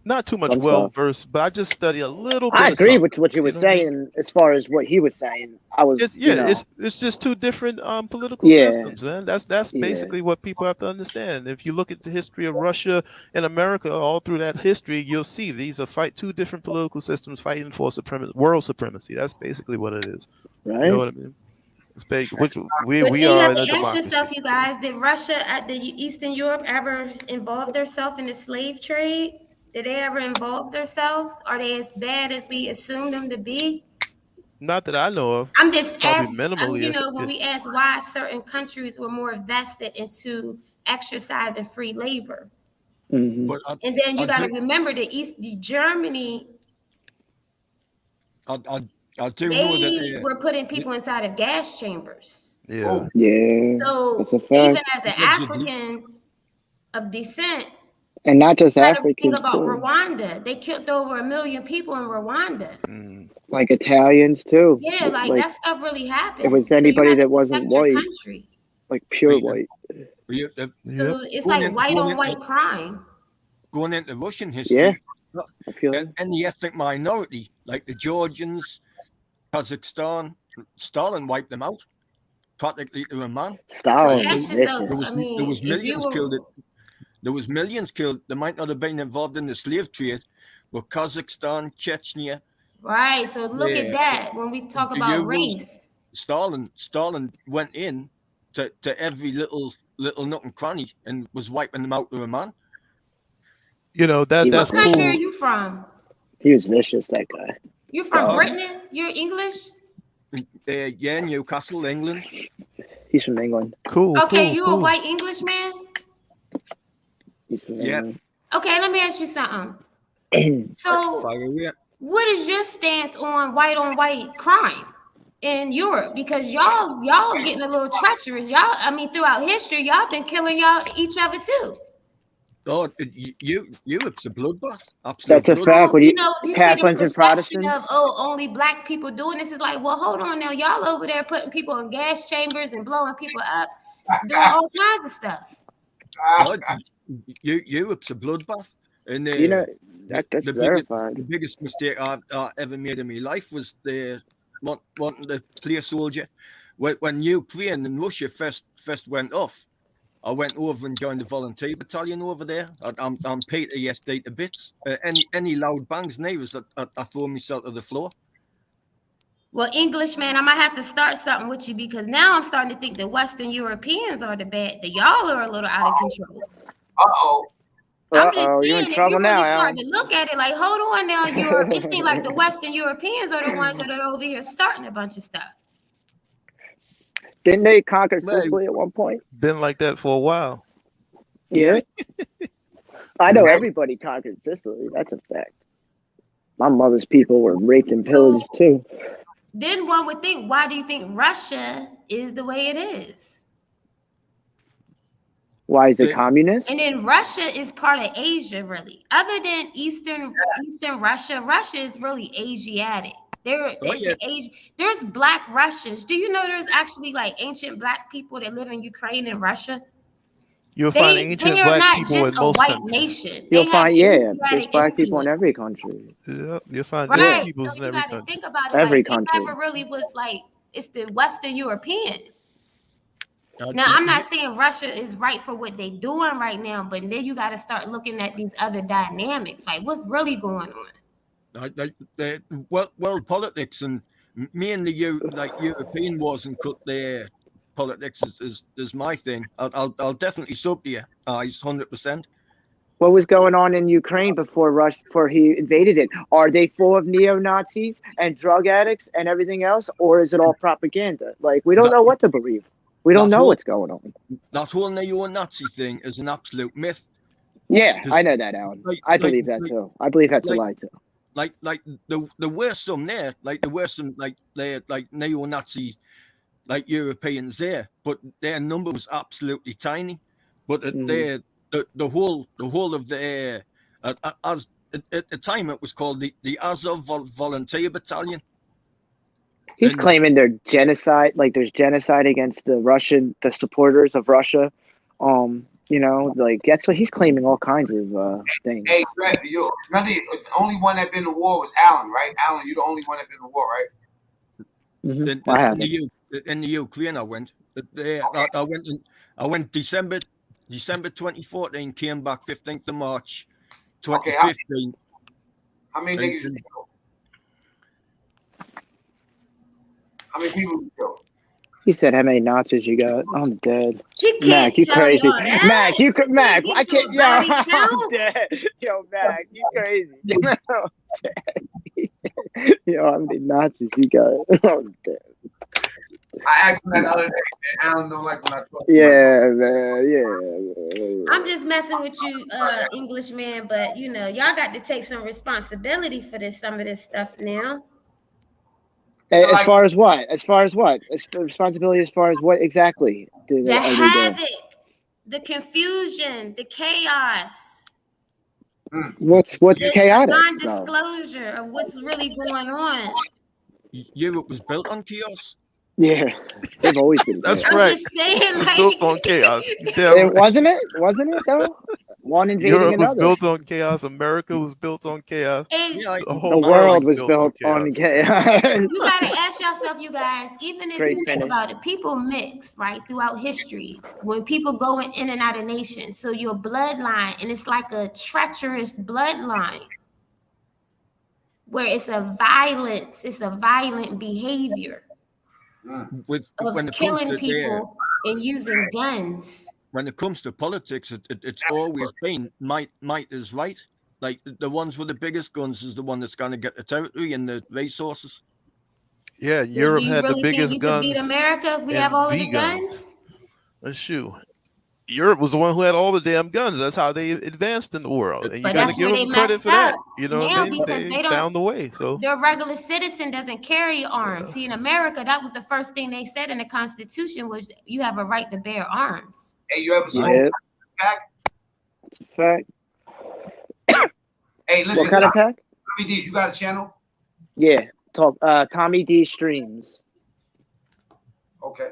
Not too much some well stuff. versed, but I just study a little I bit of agree something. with what you were You know what I mean? saying as far as what he was saying. I was, It's just two different political yeah, systems, man. That's yeah, basically what people have to understand. If you look at the history of Russia and America, all through that history, you'll see these are two different political systems fighting for world supremacy. That's basically what it is. right. You know what I mean? It's big, which we But we then you are have in a to ask democracy. yourself, you guys, did Russia at the Eastern Europe ever involve themselves in the slave trade? Did they ever involve themselves? Are they as bad as we assume them to be? Not that I know of. I'm just Probably asking, minimally. you If know, when we ask why certain countries were more vested into exercising free labor. Mm-hmm. But And then you got to remember the Germany, I do know they that were putting people inside of gas chambers. yeah, Yeah, that's So a fact. even as an allegedly, African of descent, And not just you got to think Africans about too, Rwanda. They killed over 1 million people in Rwanda. like Italians too. Yeah, like that stuff really It happened. was So you anybody got to that wasn't protect your white, country. like pure white. So it's like white on white crime. Going into Russian Yeah, history, I feel it. any ethnic minority like the Georgians, Kazakhstan, Stalin wiped them out practically to a man. Stalin Well, was ask yourself, vicious. There was if you millions were, killed. There was millions killed. They might not have been involved in the slave trade, but Kazakhstan, Chechnya. right, so look at that when we talk the about Urals, race. Stalin went in to every little nook and cranny and was wiping them out to a man. You know What that's country are cool. you from? He was vicious, that guy. You from Britain? You're English? Yeah, Newcastle, England. He's from England. Cool, Okay, you a white English man? He's from Yeah. England. Okay, let me ask you something. So, Fire away. what is your stance on white crime in Europe? Because y'all getting a little treacherous. Y'all, I mean, throughout history, y'all been killing each other too. Oh, Europe's a bloodbath. Absolute That's a bloodbath. fact. When You know, you see the Catholics and perception Protestants. of only black people doing this. Is like, well, hold on now, y'all over there putting people in gas chambers and blowing people up, doing all kinds of stuff. Europe's a bloodbath, and You know, that's verified. the biggest mistake I've ever made in my life was wanting to play a soldier. When Ukraine and Russia first went off, I went over and joined the volunteer battalion over there. I'm PTSD to bits. Any loud bangs neighbours, I throw myself to the floor. Well, English man, I might have to start something with you because now I'm starting to think the Western Europeans are the bad. That y'all are a little out of control. I'm just You're in saying, if trouble you now, really start Alan. to look at it, like, hold on now, it seems like the Western Europeans are the ones that are over here starting a bunch of stuff. Didn't they conquer Sicily at one point? Been like that for a while. Yeah. I know everybody conquered Sicily. That's a fact. My mother's people were raped and pillaged too. Then one would think, why do you think Russia is the way it is? Why is it communist? And then Russia is part of Asia, really. Other than Eastern Russia, Russia is really Asiatic. There's black Russians. Do you know there's actually like ancient black people that live in Ukraine and Russia? You'll find ancient they are black not people just in a most white countries. nation. You'll They find, have there's black people in every country. Yeah, you'll find right. different people So in you every got to country. think about it. Every like, country. It never really was like it's the Western European. Now, I'm not saying Russia is right for what they're doing right now, but then you got to start looking at these other dynamics. Like, what's really going on? World politics and mainly European wars and cut their politics is my thing. I'll definitely sub to you. He's 100%. What was going on in Ukraine before he invaded it? Are they full of neo-Nazis and drug addicts and everything else, or is it all propaganda? Like, we don't know what to believe. We don't know what's going on. That whole neo-Nazi thing is an absolute myth. Yeah, I know that, Alan. I believe that too. I believe that's a lie too. Like there were some there, there were some neo-Nazi Europeans there, but their number was absolutely tiny. But the whole of the at the time it was called the Azov Volunteer Battalion. He's And claiming they're genocide, like there's genocide against the supporters of Russia. Like that's what he's claiming, all kinds of things. Hey, Brett, you remember the only one that been to war was Alan, right? Alan, you the only one that been to war, right? in the Ukraine, I went. I went December 2014. Came back 15th of March 2015. How many niggas you killed? How many people you killed? He said, "How many Nazis you got?" I'm dead. He can't Mac, you tell crazy. y'all that. Mac, you could. Mac, I can't. Yo, body I'm count. dead. Yo, Mac, you crazy. Yo, how many Nazis you got? I'm dead. I asked him that the other day, and Alan don't like when I talk. Yeah, man. Yeah. Man. I'm just messing with you, Englishman, but y'all got to take some responsibility for some of this stuff now. As far as what? As far as what? Responsibility as far as what exactly? The havoc, the confusion, the chaos. What's chaotic? Non-disclosure of what's really going on. Europe was built on chaos. Yeah, they've always been. That's I'm right. just saying, like, built on chaos. Wasn't it though? One invading Europe was another. built on chaos. America was built on chaos. And the world was built on chaos. You gotta ask yourself, you guys, even if you think about it, people mix, right, throughout history. When people go in and out of nations, so your bloodline, and it's like a treacherous bloodline, where it's a violent behavior of killing people and using guns. When it comes to politics, it's always been might is right. Like the ones with the biggest guns is the one that's going to get the territory and the resources. Yeah, Europe had the biggest guns. Beat America if we have all of the guns? Let's shoot. Europe was the one who had all the damn guns. That's how they advanced in the world, and you got to give them credit for that. You know, they found the way. So their regular citizen doesn't carry arms. See, in America, that was the first thing they said in the Constitution was you have a right to bear arms. Hey, you ever smoked pack? Fact. Hey, listen. What kind of pack? Tommy D, you got a channel? Yeah, Tommy D Streams. Okay.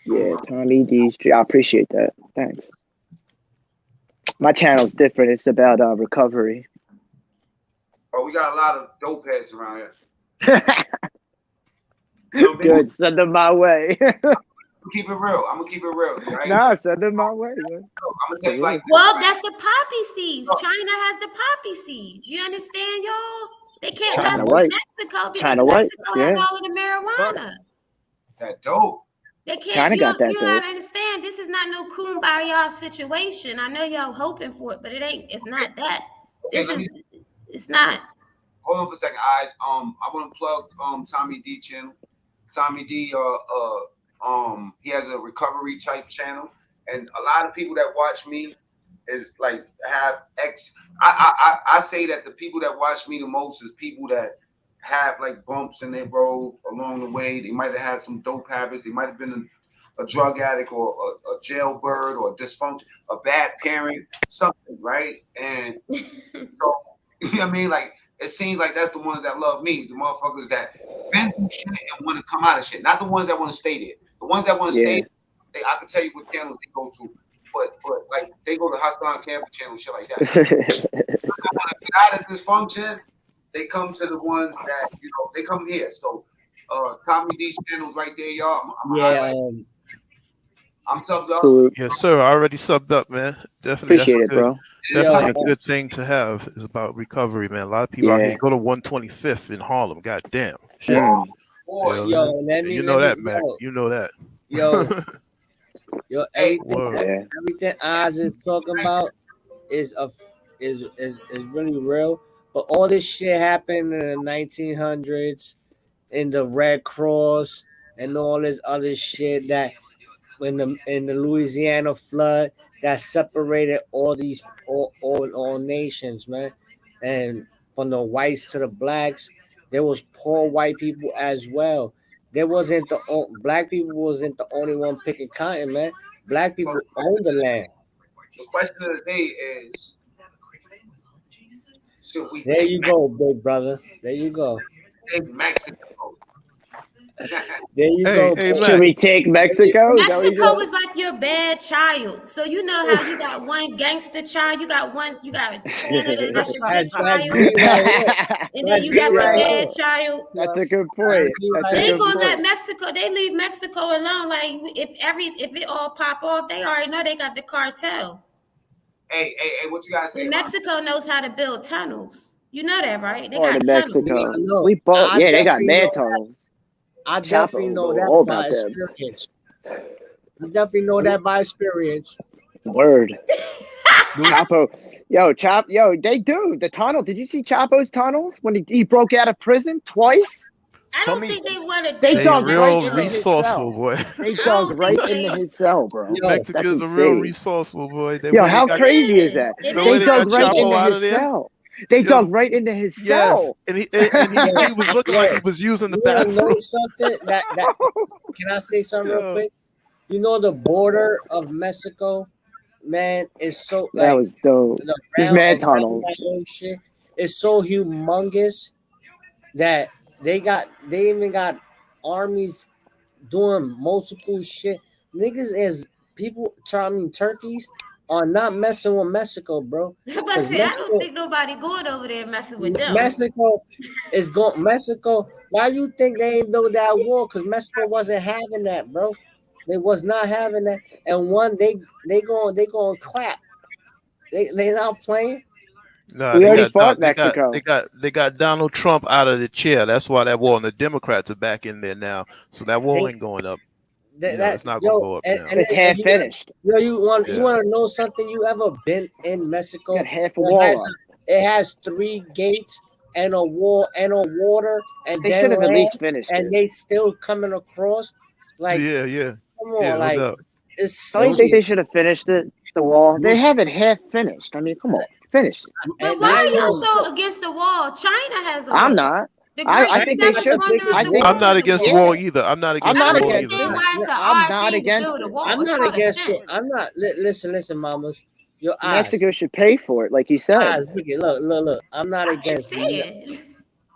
Yeah, Tommy D Streams. I appreciate that. Thanks. My channel's different. It's about recovery. Oh, we got a lot of dope heads around here. Good. Send them my way. Keep it real. I'm gonna keep it real, right? No, send them my way. Man. I'm gonna tell you like this. Well, that's the poppy seeds. China has the poppy seeds. You understand, y'all? They can't mess with Mexico because Mexico has all of the marijuana. That dope. They can't. China got that you gotta understand. This is not no kumbaya situation. I know y'all hoping for it, but it ain't. It's not that. It's not. Hold on for a second, eyes. I want to plug Tommy D channel. Tommy D he has a recovery type channel, and a lot of people that watch me is like have I say that the people that watch me the most is people that have like bumps in their road along the way. They might have had some dope habits. They might have been a drug addict or a jailbird or dysfunction, a bad parent, something, right? And so, you know what I mean? Like, it seems like that's the ones that love me, the motherfuckers that been through shit and want to come out of shit, not the ones that want to stay there. The ones that want to stay, I can tell you what channels they go to, but like they go to Hostile Camper channel, shit like that. When they want to get out of dysfunction, they come to the ones that they come here. So, Tommy D's channel's right there, y'all. I'm subbed up. Yes, sir. I already subbed up, man. Definitely, appreciate it, bro. Definitely a good thing to have is about recovery, man. A lot of people out here go to 125th in Harlem. God damn. Shit. You know that, Mac. You know that. Everything Oz is talking about is really real. But all this shit happened in the 1900s, in the Red Cross, and all this other shit that in the Louisiana flood that separated all nations, man. And from the whites to the blacks, there was poor white people as well. Black people wasn't the only one picking cotton, man. Black people own the land. The question of the day is, should we there you go, big brother. There you go. Take Mexico There you Hey, go. hey, bro. Mac. Should we take Mexico? Is that what you Mexico said? is like your bad child. So you know how you got one gangster child, you got Canada, that's your good That's child, me right here. and then That's you me got your right bad here. child. That's a good That's point. me That's right a They here. good gonna let point. Mexico. They leave Mexico alone. Like if it all pop off, they already know they got the cartel. Hey, what you gotta say, And man? Mexico knows how to build tunnels. You know that, right? They Part got of tunnels. Mexico. No, We both. I Yeah, they got definitely mad know tunnels. I definitely Chapo know know that all by about them. experience. I definitely know that by experience. Word. Chapo. They do. The tunnel. Did you see Chapo's tunnels when he broke out of prison twice? I don't think they wanted. They They dug right real into his resourceeful, cell. boy. They I dug don't right think into they. his cell, bro. That's Mexicans are real insane. resourceful, boy. Yo, how crazy is that? It The They way they got dug right Chapo into out of his there. cell. They Yo, dug right into his Yes, cell. and he was looking like he was using the You wanna bathroom. know something? That can I say something real Yo. quick? You know the border of Mexico, man, is so That like was dope. the There's round mad around tunnels. that whole shit is so humongous that they even got armies doing multiple shit. Niggas is people turkeys are not messing with Mexico, bro. But Because see, I don't think nobody going over there messing with them. Mexico is going. Mexico. Why you think they ain't build that wall? Because Mexico wasn't having that, bro. They was not having that. And they going clap. They not playing. No, We already fought Mexico. they got Donald Trump out of the chair. That's why that wall, and the Democrats are back in there now. So that wall ain't going up. It's not gonna go up now. It's half finished. You want Yeah. to know something? You ever been in Mexico? Got half a wall up. It has 3 gates and a wall and a water, and They then should have at land, least finished and it. they still coming across. Like, Yeah. come on, Yeah, no like doubt. it's Don't you think they serious. should have finished it? The wall. They have it half finished. I mean, come on, finish it. But And why now are you y'all so against the wall? China has a wall. I'm not. The I great think they seven should. wonders I of the think I'm not world. against the wall either. I'm not against I'm the not wall against either. Understand it. why it's an I'm odd not thing to against build a it. wall. I'm It's not called a against it. fence. I'm not. Listen, mamas. Your eyes. Mexico should pay for it, like you said. Eyes. Look. I'm not I just against said.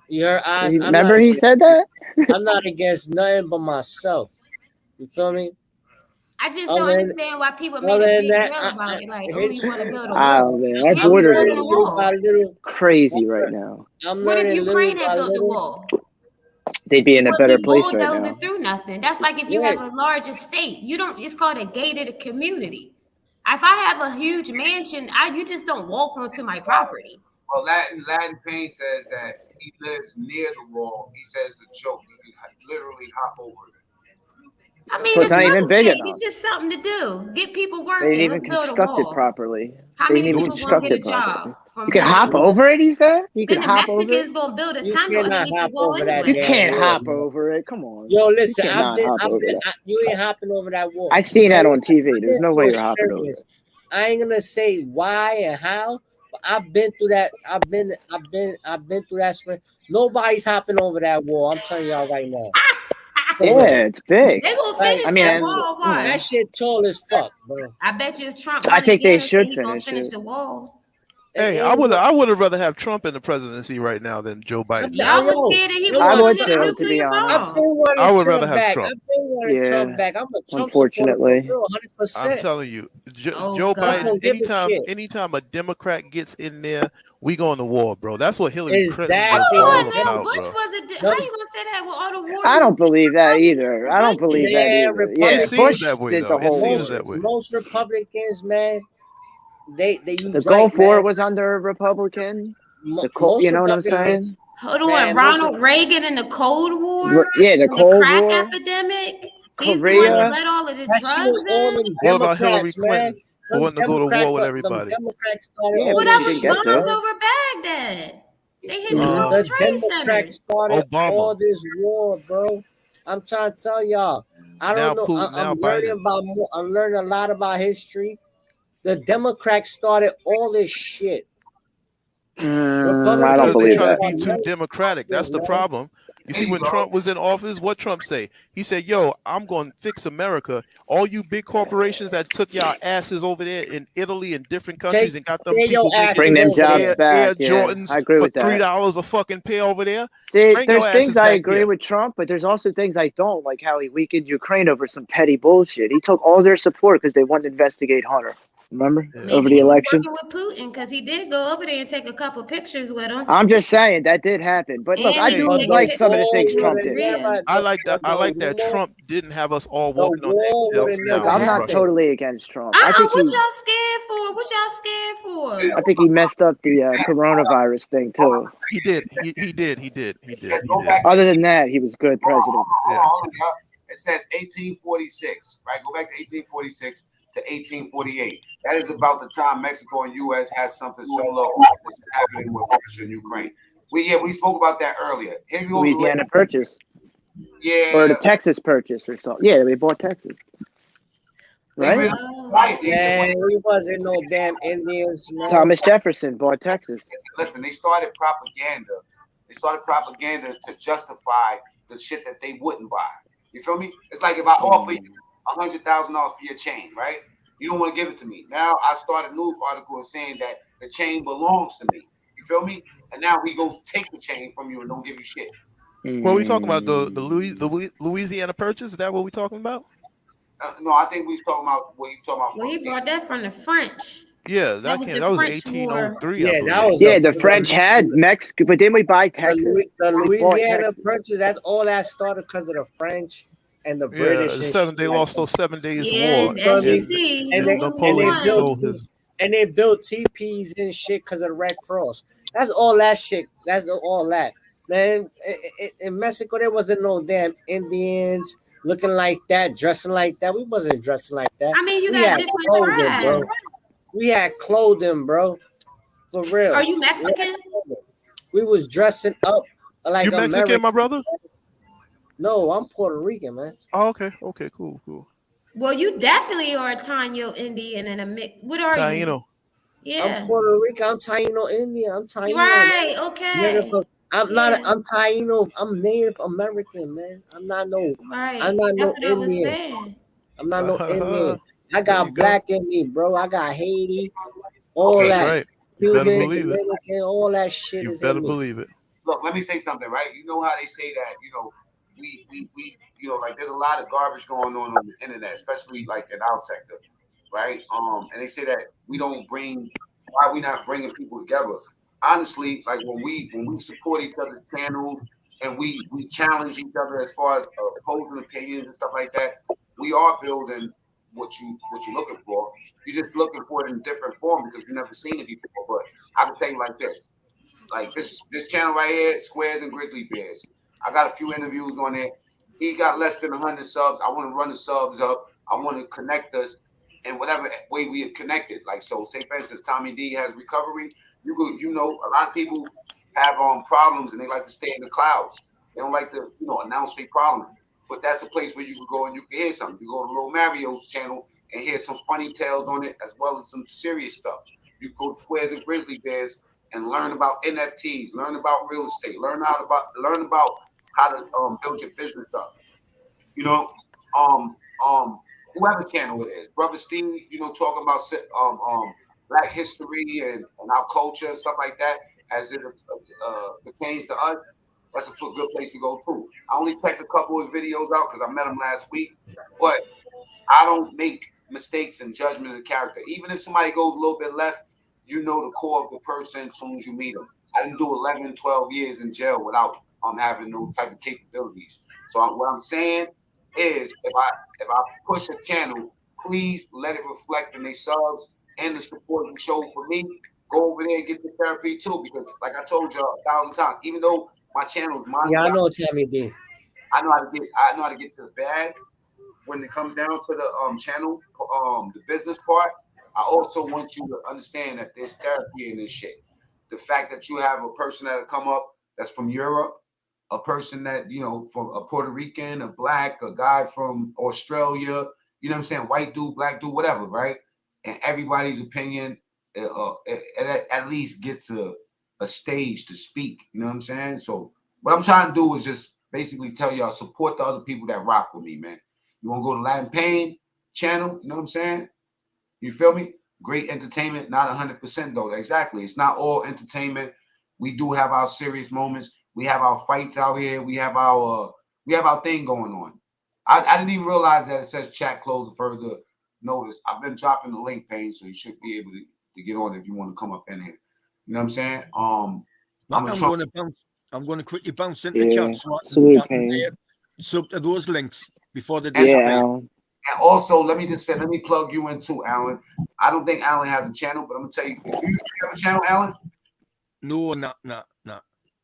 your eyes. Remember he said that? I'm not against nothing but myself. You feel me? I just Other don't than- understand why people make other a than big that, deal about it. Like, oh, here's- you want to build a Oh wall. man, our Maybe borders building a are wall. by little. crazy right now. I'm What if learning Ukraine little had by built the little. wall? They'd be in a Would better be place right bulldozing now. through nothing. That's like if you Yeah. have a large estate. You don't. It's called a gated community. If I have a huge mansion, you just don't walk onto my property. Well, Latin Payne says that he lives near the wall. He says it's a joke. You can literally hop over it. I mean, So it's it's not real even big estate. enough. It's just something to do. Get people They working. didn't even Let's build a construct it wall. properly. How They many didn't even people gonna construct get a it properly. job from You can building hop a wall? over it, he said? You can Then the hop over it? Mexicans gonna build a You tunnel cannot underneath the hop wall over that You anyway. can't wall, hop bro. over it. Come on. Yo, listen, You cannot hop over that. you ain't hopping over that wall. I seen that on Listen, TV. I've There's been no through way you're hopping over experience. it. I ain't gonna say why and how, but I've been through that. I've been through that experience. Nobody's hopping over that wall. I'm telling y'all right now. Yeah, it's big. They gonna Like, finish I mean, that and, wall. you know, Watch. that shit tall as fuck, bro. I bet you if Trump I won think they again, should he gonna finish finish it. the wall. Hey, I would have rather have Trump in the presidency right now than Joe Biden. Y'all was scared that he was I gonna would get too, to nuclear be honest. I've bomb. been wanting I would Trump rather have back. Trump. I've been wanting Trump back. I'm a Trump supporter for Unfortunately. real, I'm 100%. telling you, Oh, Joe God. I Biden. don't give a shit. Anytime a Democrat gets in there, we go to war, bro. That's what Hillary Clinton was Exactly. all Hold on now. about, Bush bro. was a. How you gonna say that with all the wars? I don't believe that either. I don't believe that Yeah, either. Yeah, It seems Bush that way, did though. the It whole seems wars. that way. Most Republicans, man, they you The right, Gulf War man. was under a Republican. Most You know what I'm Republicans, saying? Hold on, man, Ronald Reagan in the Cold War, Yeah, the and the Cold crack War, epidemic. He's the one that Korea. let all of the that shit drugs was all in. them What about Hillary Democrats, man. Clinton, who wanted to go to war with everybody? Them Democrats started Yeah, all What but up she this with didn't shit, get there. bombs bro. over Baghdad? They hit the Mhm. World The Trade Democrats Center. started Obama. all this war, bro. I'm trying to tell y'all. I Now don't know. Putin, now I'm learning Biden. about more. I'm learning a lot about history. The Democrats started all this shit. I don't Republicans Because they believe trying to that. be too democratic. That's the man. problem. You see, when Trump was in office, what Trump say? He said, "Yo, I'm going to fix America. All you big corporations that took y'all asses over there in Italy and different countries and got them people bring them jobs back. Air Jordans I agree for with that. $3 a fucking pair over there. See, Bring there's your things asses I back agree here." with Trump, but there's also things I don't, like how he weakened Ukraine over some petty bullshit. He took all their support because they wanted to investigate Hunter. Remember? Over the election? With Putin, because he did go over there and take a couple pictures with him. I'm just saying that did happen. But look, And I he do was taking like some of the pictures things with Trump North did. Korea. I like that. I like that Trump didn't have us all walking on eggshells now. I'm not Russia. totally against Trump. I think What he, y'all scared for? What y'all scared for? I think he messed up the coronavirus thing too. He did. He did. Other than that, he was good president. Hold on, y'all. It says 1846, right? Go back to 1846 to 1848. That is about the time Mexico and U.S. has something similar to what's happening with Russia and Ukraine. We spoke about that earlier. Louisiana Purchase. Yeah. Or the Texas Purchase or something. Yeah, they bought Texas. Right? Man, we wasn't no damn Indians, man. Thomas Jefferson bought Texas. Listen, they started propaganda. They started propaganda to justify the shit that they wouldn't buy. You feel me? It's like if I offer you $100,000 for your chain, right? You don't want to give it to me. Now I start a news article saying that the chain belongs to me. You feel me? And now we go take the chain from you and don't give you shit. What are we talking about? The Louisiana Purchase? Is that what we talking about? No, I think we was talking about what you talking about. Well, he brought that from the French. Yeah, that was 1803. Yeah, that was the French had Mexico, but didn't we buy Texas? The We bought Louisiana Texas. Purchase. That's all that started because of the French and the Yeah, British. the and seven. shit They like lost that. those 7 days Yeah, war. as you see, and they Napoleon built stole his. and they built teepees and shit because of the Red Cross. That's all that shit. That's all that. Man, in Mexico, there wasn't no damn Indians looking like that, dressing like that. We wasn't dressing like that. I mean, you We got had different clothing, tribes. bro. We had clothing, bro. For real. Are you Mexican? We was dressing up like You Mexican, American. my brother? No, I'm Puerto Rican, man. Oh, okay. Cool. Well, you definitely are a Taino Indian and a mix. What are you? Taino. Yeah. I'm Puerto Rican. I'm Taino Indian. I'm Taino. Right. Okay. I'm not. I'm Taino. I'm Native American, man. I'm not no. Right. I'm not That's no what I was Indian. saying. I'm not no Indian. I There got you go. black in me, bro. I got Haiti. All Okay. that. Right. You better Cuban, believe it. Dominican, all that shit You is better in me. believe it. Look, let me say something, right? You know how they say that, we like there's a lot of garbage going on the internet, especially like in our sector, right? And they say that why we not bringing people together? Honestly, like when we support each other's channels and we challenge each other as far as opposing opinions and stuff like that, we are building what you're looking for. You're just looking for it in different form because you've never seen it before. But I can tell you like this. Like this channel right here, Squares and Grizzly Bears. I got a few interviews on it. He got less than 100 subs. I want to run the subs up. I want to connect us in whatever way we are connected. Like, so say for instance, Tommy D has recovery. A lot of people have problems and they like to stay in the clouds. They don't like to, announce their problems. But that's a place where you can go and you can hear something. You go to Lil Mario's channel and hear some funny tales on it as well as some serious stuff. You go to Squares and Grizzly Bears and learn about NFTs, learn about real estate, learn about how to build your business up. Whoever channel it is, Brother Steve, talking about Black history and our culture and stuff like that as it pertains to us. That's a good place to go too. I only checked a couple of his videos out because I met him last week, but I don't make mistakes in judgment of the character. Even if somebody goes a little bit left, you know the core of the person as soon as you meet them. I didn't do 11, 12 years in jail without having those type of capabilities. So what I'm saying is, if I push a channel, please let it reflect in their subs and the support you show for me. Go over there and get the therapy too, because like I told you 1,000 times, even though my channel is monetized, Yeah, I know Tammy D. I know how to get to the bag. When it comes down to the channel, the business part, I also want you to understand that there's therapy in this shit. The fact that you have a person that'll come up that's from Europe, a person that, from a Puerto Rican, a black, a guy from Australia, you know what I'm saying? White dude, black dude, whatever, right? And everybody's opinion at least gets a stage to speak, you know what I'm saying? So what I'm trying to do is just basically tell y'all support the other people that rock with me, man. You want to go to Latin Pain channel? You know what I'm saying? You feel me? Great entertainment, not 100% though. Exactly. It's not all entertainment. We do have our serious moments. We have our fights out here. We have our thing going on. I didn't even realize that it says chat closed for further notice. I've been dropping the link, Pain, so you should be able to get on if you want to come up in here. You know what I'm saying? I'm going to quickly bounce into chat so I can sub to those links before the disappear. And also, let me plug you in too, Alan. I don't think Alan has a channel, but I'm gonna tell you, do you have a channel, Alan? No.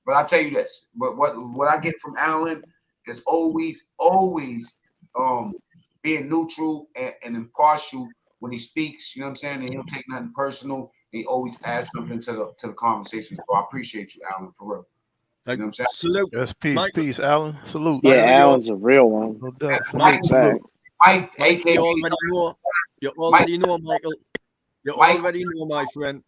But I'll tell you this. But what I get from Alan is always being neutral and impartial when he speaks. You know what I'm saying? And he don't take nothing personal. He always adds something to the conversation. So I appreciate you, Alan, for real. You know what I'm saying? Salute. Yes, peace, Alan. Salute. Yeah, Alan's a real one. No doubt. Mike, Mike, you already know, Michael. You already know, my friend.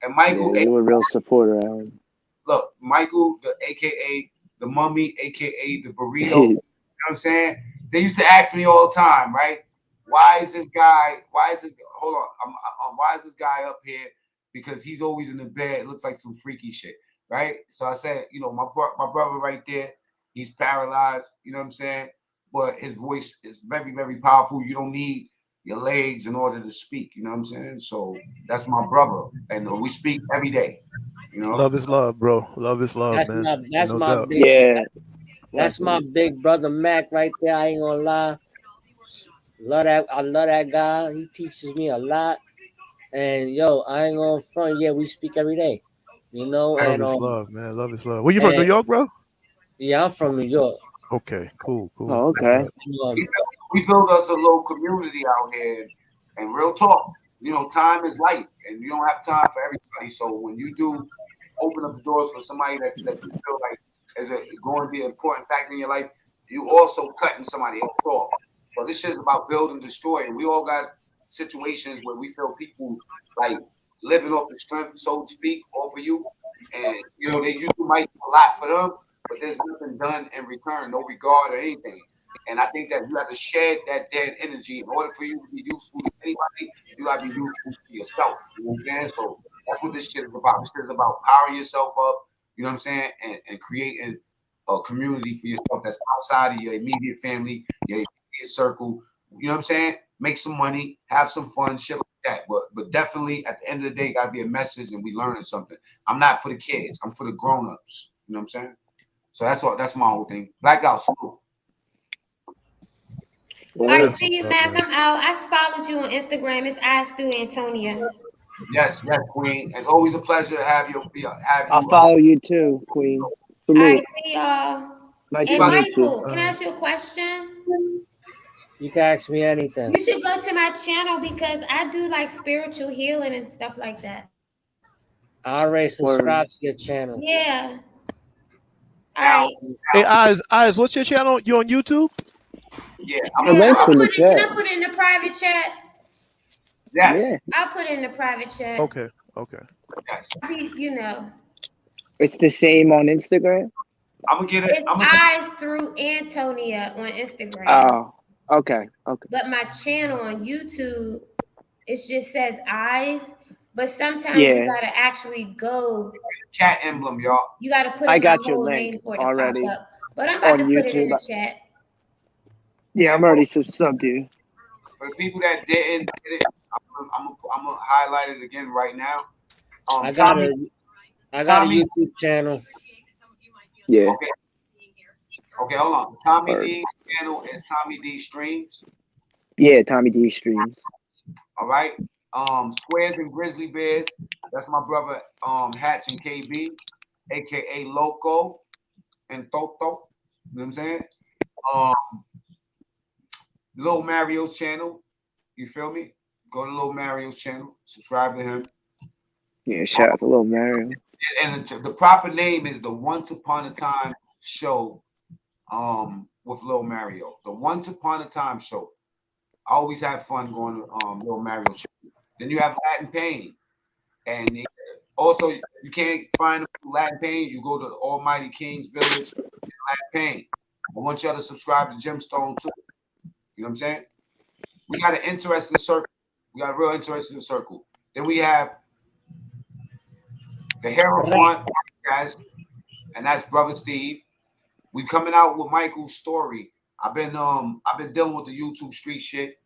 And Michael, you're a real supporter, Alan. Look, Michael, the AKA the Mummy, AKA the Burrito. You know what I'm saying? They used to ask me all the time, right? Why is this guy? Hold on. Why is this guy up here? Because he's always in the bed. It looks like some freaky shit, right? So I said, you know, my brother right there, he's paralyzed. You know what I'm saying? But his voice is very, very powerful. You don't need your legs in order to speak. You know what I'm saying? So that's my brother, and we speak every day. You know, love is love, bro. Love is love, That's man. That's my big brother Mac right there. I ain't gonna lie. I love that guy. He teaches me a lot. And yo, I ain't gonna front. Yeah, we speak every day. You know, love is love, man. Love is love. Where you from? New York, bro? Yeah, I'm from New York. Okay, cool. Oh, okay. We build us a little community out here, and real talk. You know, time is life, and you don't have time for everybody. So when you do open up the doors for somebody that you feel like is going to be an important factor in your life, you also cutting somebody else off. So this shit is about build and destroy, and we all got situations where we feel people like living off the strength, so to speak, off of you, and you know you might do a lot for them, but there's nothing done in return, no regard or anything. And I think that you have to shed that dead energy in order for you to be useful to anybody. You got to be useful to yourself. You know what I'm saying? So that's what this shit is about. This shit is about powering yourself up. You know what I'm saying? And creating a community for yourself that's outside of your immediate family, your immediate circle. You know what I'm saying? Make some money, have some fun, shit like that. But definitely at the end of the day, gotta be a message and we learning something. I'm not for the kids. I'm for the grown-ups. You know what I'm saying? So that's my whole thing. Blackout, salute. All right, see you, Mac. I'm out. I followed you on Instagram. It's Eyes Through Antonia. Yes, Queen. And always a pleasure to have you. I'll follow you too, Queen. Salute. All right, see y'all. Nice and Michael, can I ask you a question? You can ask me anything. You should go to my channel because I do like spiritual healing and stuff like that. I already subscribed to your channel. Yeah. All right. Hey, Eyes, what's your channel? You on YouTube? Yeah. Can I put it in the private chat? Yes. Yeah. I'll put it in the private chat. Okay. Yes. You know. It's the same on Instagram? I'm going to get it. It's Eyes Through Antonia on Instagram. Oh, okay. But my channel on YouTube, it just says Eyes. But sometimes you gotta actually go. Cat emblem, y'all. You gotta put I in got my your whole link name for it to already pop up. But I'm about to put it in the YouTube. chat. Yeah, I'm already subbed you. For the people that didn't get it, I'm gonna highlight it again right now. I got a YouTube channel. Yeah. Okay, hold on. Tommy D's channel is Tommy D Streams. Yeah, Tommy D Streams. All right. Squares and Grizzly Bears. That's my brother Hatch and KB, aka Loco and Toto. You know what I'm saying? Lil Mario's channel. You feel me? Go to Lil Mario's channel. Subscribe to him. Yeah, shout out to Lil Mario. And the proper name is the Once Upon a Time Show with Lil Mario. The Once Upon a Time Show. I always have fun going to Lil Mario's channel. Then you have Latin Pain. And also, you can't find Latin Pain. You go to the Almighty King's Village, Latin Pain. I want y'all to subscribe to Gemstone too. You know what I'm saying? We got an interesting circle. We got a real interesting circle. Then we have the Hierophant guys, and that's Brother Steve. We coming out with Michael's story. I've been dealing with the YouTube street shit.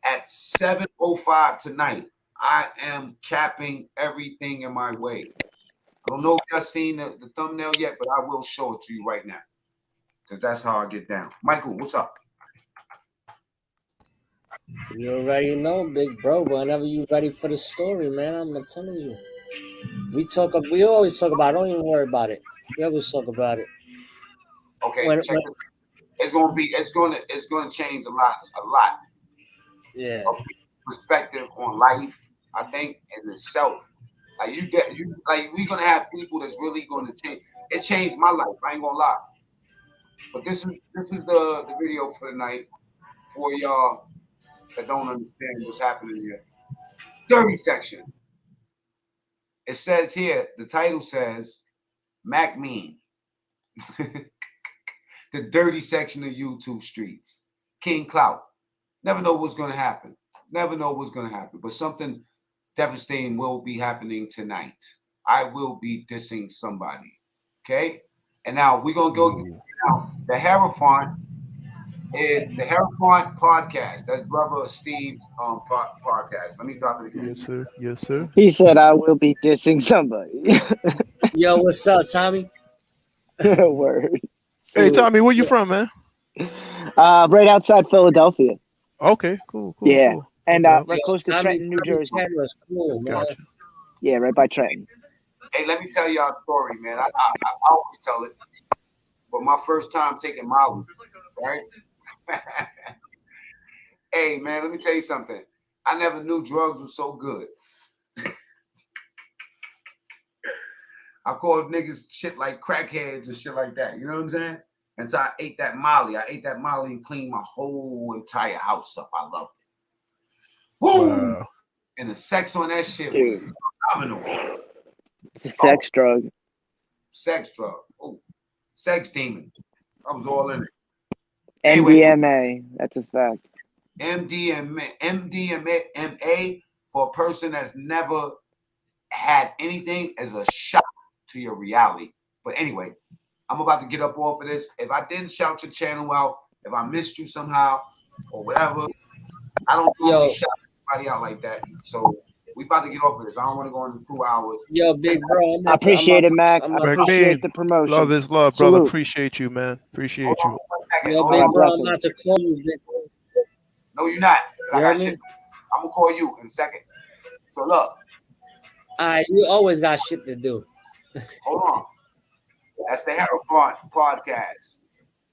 At 7:05 tonight, I am capping everything in my way. I don't know if y'all seen the thumbnail yet, but I will show it to you right now. Because that's how I get down. Michael, what's up? You already know, big bro. Whenever you ready for the story, man, I'm telling you. We always talk about it. Don't even worry about it. We always talk about it. Okay, check this. It's gonna change a lot. Yeah. Of perspective on life, I think, and itself. Like we're gonna have people that's really gonna change. It changed my life. I ain't gonna lie. But this is the video for tonight for y'all that don't understand what's happening here. Dirty section. It says here, the title says macmean. The dirty section of YouTube streets. King Clout. Never know what's gonna happen. Never know what's gonna happen. But something devastating will be happening tonight. I will be dissing somebody. Okay? And now we're gonna go now. The Hierophant is the Hierophant podcast. That's Brother Steve's podcast. Let me drop it again. Yes, sir. Yes, sir. He said, "I will be dissing somebody." Yo, what's up, Tommy? Word. Hey, Tommy, where you from, man? Right outside Philadelphia. Okay, cool. Yeah, cool. and Okay. right close to Trenton, New Jersey. Cool, man. Gotcha. Yeah, right by Trenton. Hey, let me tell y'all a story, man. I always tell it, but my first time taking Molly, right? Hey, man, let me tell you something. I never knew drugs were so good. I called niggas shit like crackheads and shit like that. You know what I'm saying? Until I ate that Molly. I ate that Molly and cleaned my whole entire house up. I loved it. Woo! Wow. And the sex on that shit Dude. was phenomenal. It's a sex drug. Sex drug. Oh, sex demon. I was all in it. MDMA. That's a fact. MDMA for a person that's never had anything is a shock to your reality. But anyway, I'm about to get up off of this. If I didn't shout your channel out, if I missed you somehow or whatever, I don't really shout anybody out like that. So we about to get off of this. I don't want to go into 2 hours. Yo, big bro. I appreciate it, Mac. I appreciate the promotion. Love is love, brother. Salute. Appreciate you, man. Appreciate you. Yo, big bro, I'm about to call you, big bro. No, you're not. You heard me? I'm gonna call you in a second. So look. You always got shit to do. Hold on. That's the Hierophant podcast.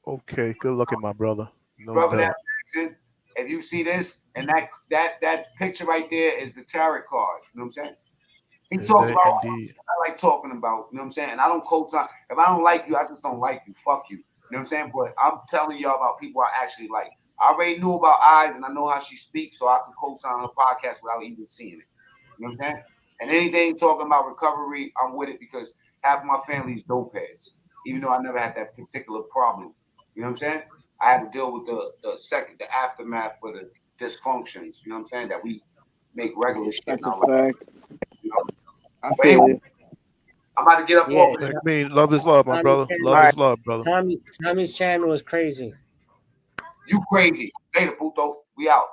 Okay, good looking, my brother. No Brother, doubt. Jackson, if you see this, and that picture right there is the tarot card. You know what I'm saying? He talks about all the shit I like talking about. You know what I'm saying? And I don't co-sign. If I don't like you, I just don't like you. Fuck you. You know what I'm saying? But I'm telling y'all about people I actually like. I already knew about Eyes, and I know how she speaks, so I can co-sign her podcast without even seeing it. You know what I'm saying? And anything talking about recovery, I'm with it because half of my family is dope heads, even though I never had that particular problem. You know what I'm saying? I had to deal with the aftermath for the dysfunctions, you know what I'm saying, that we make regular shit. That's now. a fact. You know? I But feel anyway, you. I'm about to get up off of this. I mean, love is love, my brother. Love is love, brother. Tommy's channel is crazy. You crazy. Later, Puto. We out.